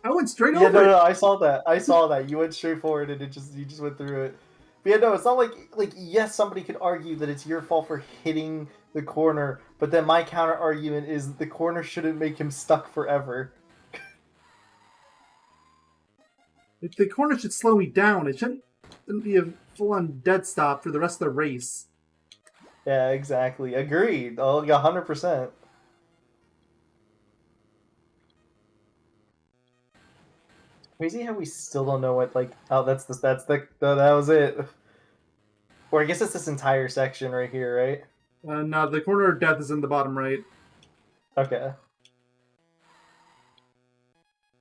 I went straight over. Yeah, no, I saw that. I saw that. You went straight forward and you just went through it. But yeah, no, it's not like yes, somebody could argue that it's your fault for hitting the corner, but then my counter argument is that the corner shouldn't make him stuck forever. The corner should slow me down. It shouldn't be a full-on dead stop for the rest of the race. Yeah, exactly. Agreed. Oh, 100%. Crazy how we still don't know what, like, oh, that was it. Or I guess it's this entire section right here, right? No, the corner of death is in the bottom right. Okay.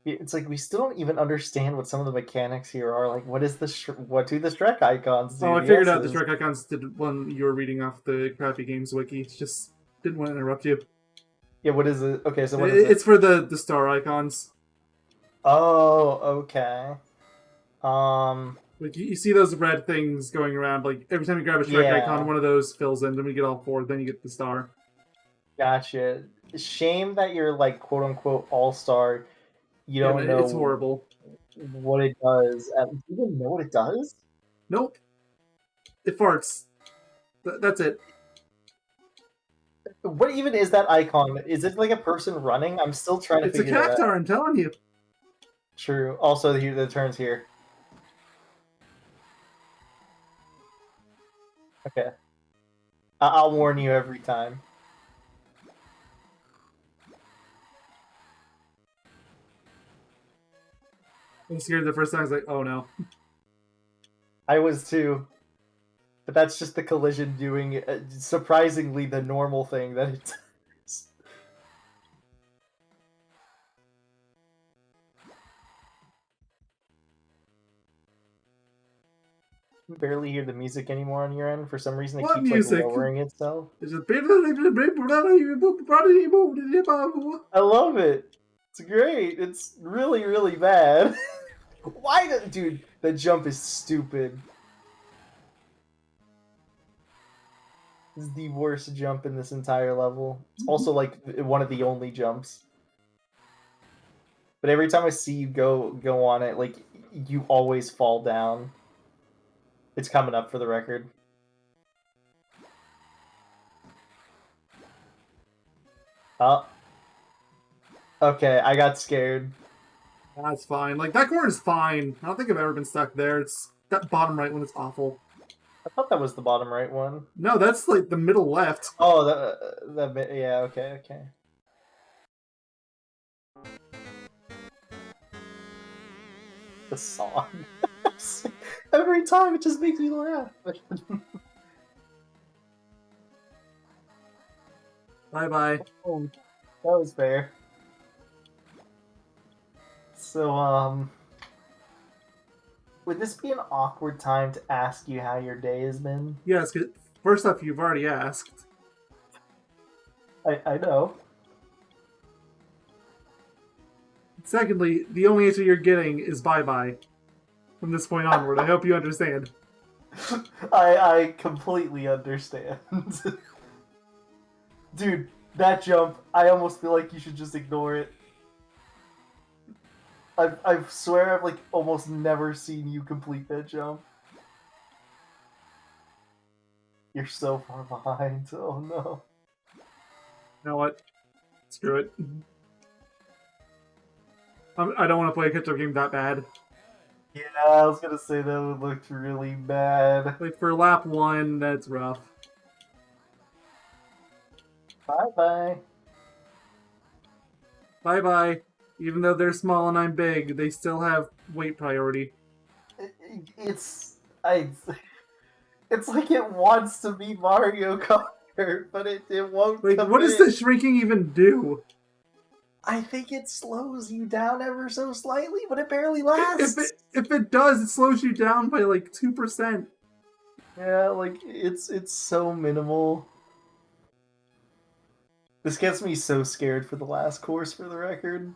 It's like we still don't even understand what some of the mechanics here are. Like, what do the Shrek icons do? Oh, I figured out the Shrek icons did when you were reading off the Crappy Games wiki. Just didn't want to interrupt you. Yeah, what is it? Okay, so what is it? It's for the star icons. Oh, okay. Like you see those red things going around. Like every time you grab a Shrek icon, one of those fills in. Then we get all 4. Then you get the star. Gotcha. Shame that you're like quote unquote all-star. You don't know. It's horrible. What it does. Do you even know what it does? Nope. It farts. That's it. What even is that icon? Is it like a person running? I'm still trying to figure it out. It's a cactar, I'm telling you. True. Also, the turns here. Okay. I'll warn you every time. I was scared the first time. I was like, oh no. I was too. But that's just the collision doing, surprisingly, the normal thing that it does. You barely hear the music anymore on your end. For some reason, it keeps like lowering itself. I love it. It's great. It's really, really bad. Why, dude? The jump is stupid. This is the worst jump in this entire level. It's also like one of the only jumps. But every time I see you go on it, like you always fall down. It's coming up for the record. Oh. Okay, I got scared. That's fine. Like, that corner's fine. I don't think I've ever been stuck there. It's that bottom right one is awful. I thought that was the bottom right one. No, that's like the middle left. Oh, yeah, okay. The song. Every time it just makes me laugh. Bye-bye. Oh, that was fair. So, would this be an awkward time to ask you how your day has been? Yes, first off, you've already asked. I know. Secondly, the only answer you're getting is bye-bye. From this point onward, I hope you understand. I completely understand. Dude, that jump, I almost feel like you should just ignore it. I swear I've like almost never seen you complete that jump. You're so far behind. Oh no. You know what? Screw it. I don't want to play a catch-up game that bad. Yeah, I was gonna say that would look really bad. Like, for lap 1, that's rough. Bye-bye. Bye-bye. Even though they're small and I'm big, they still have weight priority. It's like it wants to be Mario Kart, but it won't. Like, what does the shrinking even do? I think it slows you down ever so slightly, but it barely lasts. If it does, it slows you down by like 2%. Yeah, like it's so minimal. This gets me so scared for the last course, for the record.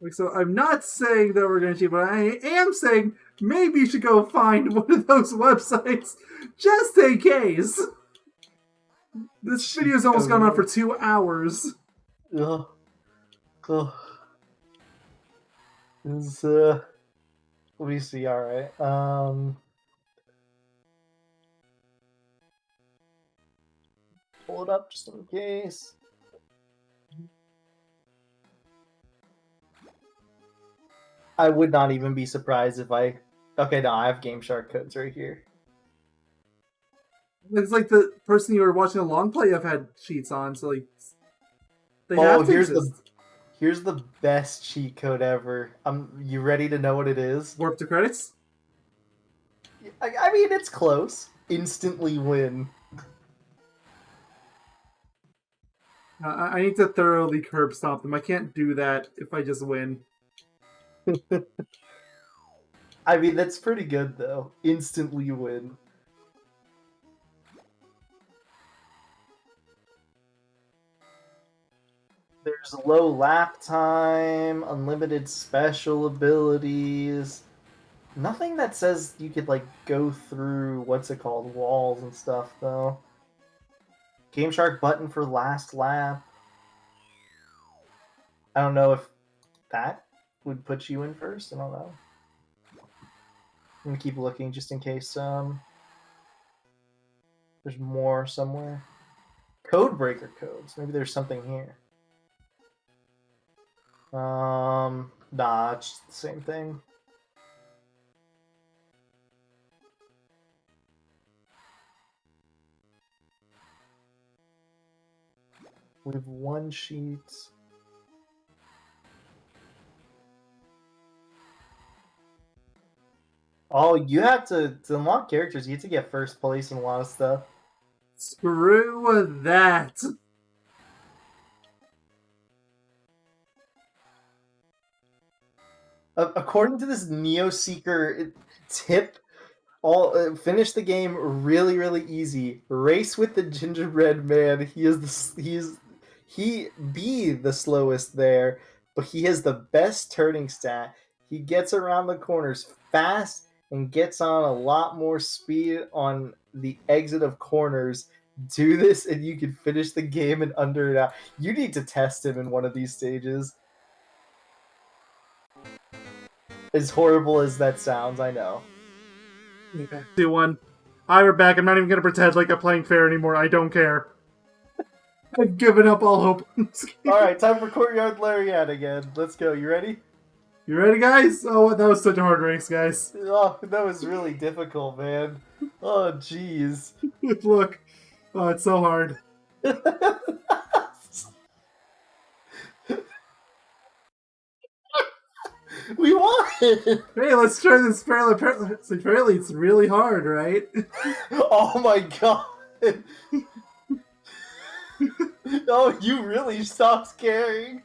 Like, so I'm not saying that we're going to cheat, but I am saying maybe you should go find one of those websites just in case. This video's almost gone on for 2 hours. Ugh. Let me see. All right. Pull it up just in case. I would not even be surprised if I... Okay, no, I have Game Shark codes right here. It's like the person you were watching a long play I've had cheats on, so like... They have to exist. Here's the best cheat code ever. You ready to know what it is? Warp to credits? I mean, it's close. Instantly win. I need to thoroughly curb stomp them. I can't do that if I just win. I mean, that's pretty good, though. Instantly win. There's low lap time, unlimited special abilities. Nothing that says you could, like, go through, what's it called, walls and stuff, though. Game Shark button for last lap. I don't know if that would put you in first. I don't know. I'm gonna keep looking just in case there's more somewhere. Code breaker codes. Maybe there's something here. Nah, it's just the same thing. We have one sheet. Oh, you have to unlock characters. You have to get first place in a lot of stuff. Screw that. According to this Neo Seeker tip, finish the game really easy. Race with the gingerbread man. He be the slowest there, but he has the best turning stat. He gets around the corners fast and gets on a lot more speed on the exit of corners. Do this and you can finish the game in under an hour. You need to test him in one of these stages. As horrible as that sounds, I know. Okay. 2-1. Hi, we're back. I'm not even going to pretend like I'm playing fair anymore. I don't care. I've given up all hope. Alright, time for Courtyard Lariat again. Let's go. You ready? You ready, guys? Oh, that was such a hard race, guys. Oh, that was really difficult, man. Oh, jeez. Look. Oh, it's so hard. We won! Hey, let's try this. Apparently, it's really hard, right? Oh my god! Oh, you really stopped caring.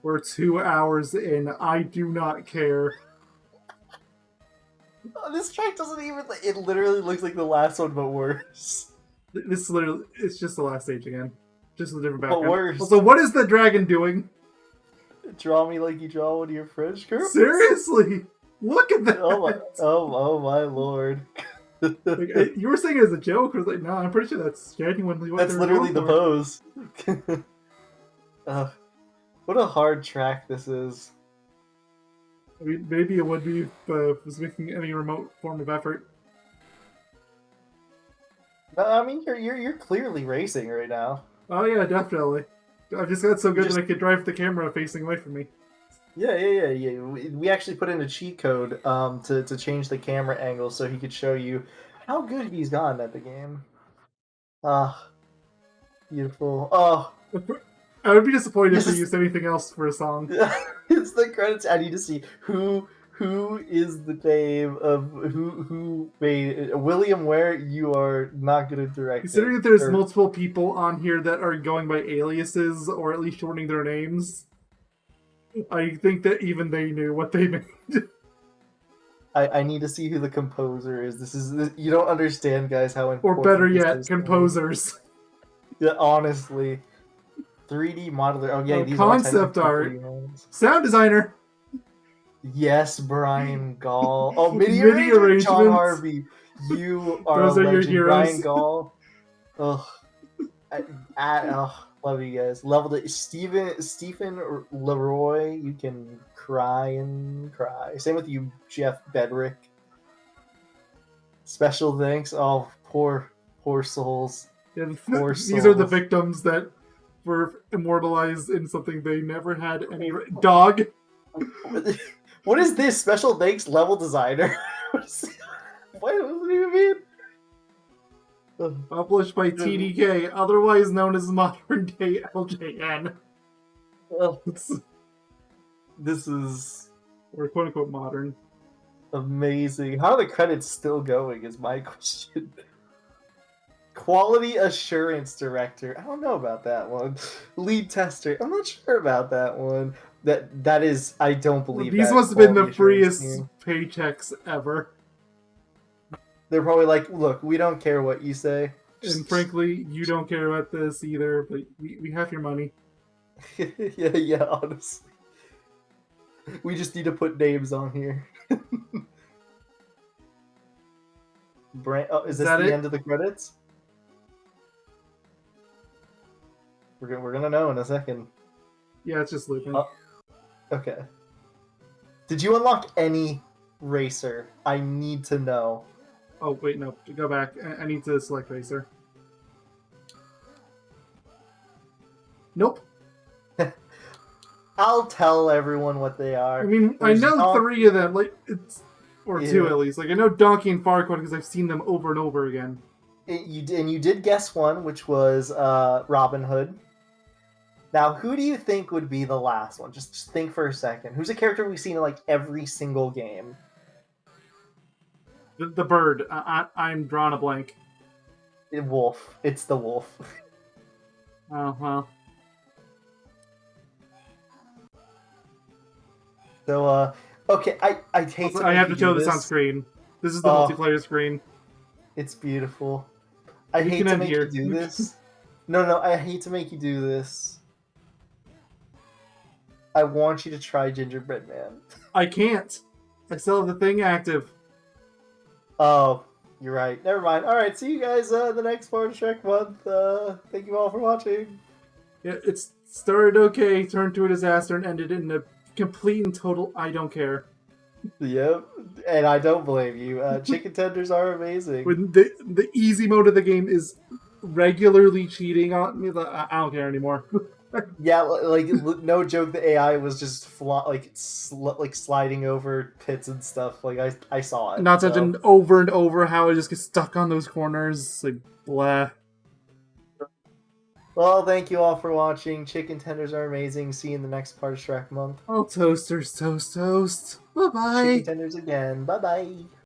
We're 2 hours in. I do not care. Oh, this track doesn't even. It literally looks like the last one, but worse. This literally, it's just the last stage again. Just a different But background. worse. Also, what is the dragon doing? Draw me like you draw one of your French girls? Seriously? Look at that! Oh my lord. Like, you were saying it as a joke. I was like, no, I'm pretty sure that's genuinely what That's they're literally the going pose. What a hard track this is. I mean, maybe it would be if it was making any remote form of effort. No, I mean you're clearly racing right now. Oh yeah, definitely. I've just got so good that I could drive the camera facing away from me. Yeah. We actually put in a cheat code to change the camera angle so he could show you how good he's gotten at the game. Ah, beautiful. Oh, I would be disappointed if they used anything else for a song. it's the credits. I need to see who is the name of who made it. William Ware. You are not good at directing. Considering that there's multiple people on here that are going by aliases or at least shortening their names, I think that even they knew what they made. I need to see who the composer is. You don't understand, guys, how important. Or better yet, composers. Yeah, honestly. 3D modeler. Oh yeah, these concept art. Sound designer. Yes, Brian Gall. Oh, MIDI arrangements. arranger, John Harvey. You are Those a are legend. your heroes. Brian Gall. Ugh. Love you guys. Leveled it. Stephen Leroy. You can cry and cry. Same with you, Jeff Bedrick. Special thanks. Oh, poor souls. Yeah, poor these souls. are the victims that were immortalized in something they never had any dog. What is this? Special thanks, level designer. What does it even mean? Published by TDK, otherwise known as modern day LJN. This is, or quote unquote modern. Amazing. How are the credits still going? Is my question. Quality assurance director. I don't know about that one. Lead tester. I'm not sure about that one. That is. I don't believe. These must have been the freest paychecks ever. They're probably like, look, we don't care what you say. And frankly, you don't care about this either, but we have your money. yeah, honestly. We just need to put names on here. Is this the end of the credits? We're gonna know in a second. Yeah, it's just looping. Okay. Did you unlock any racer? I need to know. Oh, wait, no. Go back. I need to select racer. Nope. I'll tell everyone what they are. I mean, I know 3 of them. Like, or 2 at least. Like, I know Donkey and Farquaad because I've seen them over and over again. You did guess one, which was Robin Hood. Now, who do you think would be the last one? Just think for a second. Who's a character we've seen in like every single game? The bird. I'm drawing a blank. Wolf. It's the wolf. Oh, well. So, okay, I hate also, to I have to show this on screen. This is the multiplayer screen. It's beautiful. I hate to make you do this. No, I hate to make you do this. I want you to try Gingerbread Man. I can't. I still have the thing active. Oh, you're right. Never mind. All right, see you guys the next part of Shrek month. Thank you all for watching. Yeah, it started okay, turned to a disaster, and ended in a complete and total I don't care. Yep, and I don't blame you. Chicken tenders are amazing. When the easy mode of the game is regularly cheating on me, I don't care anymore. Yeah, like no joke, the AI was just sliding over pits and stuff. Like I saw it. Not to mention over and over how it just gets stuck on those corners. Like blah. Well, thank you all for watching. Chicken tenders are amazing. See you in the next part of Shrek Month. Oh, toasters, toast, toast. Bye bye. Chicken tenders again. Bye bye.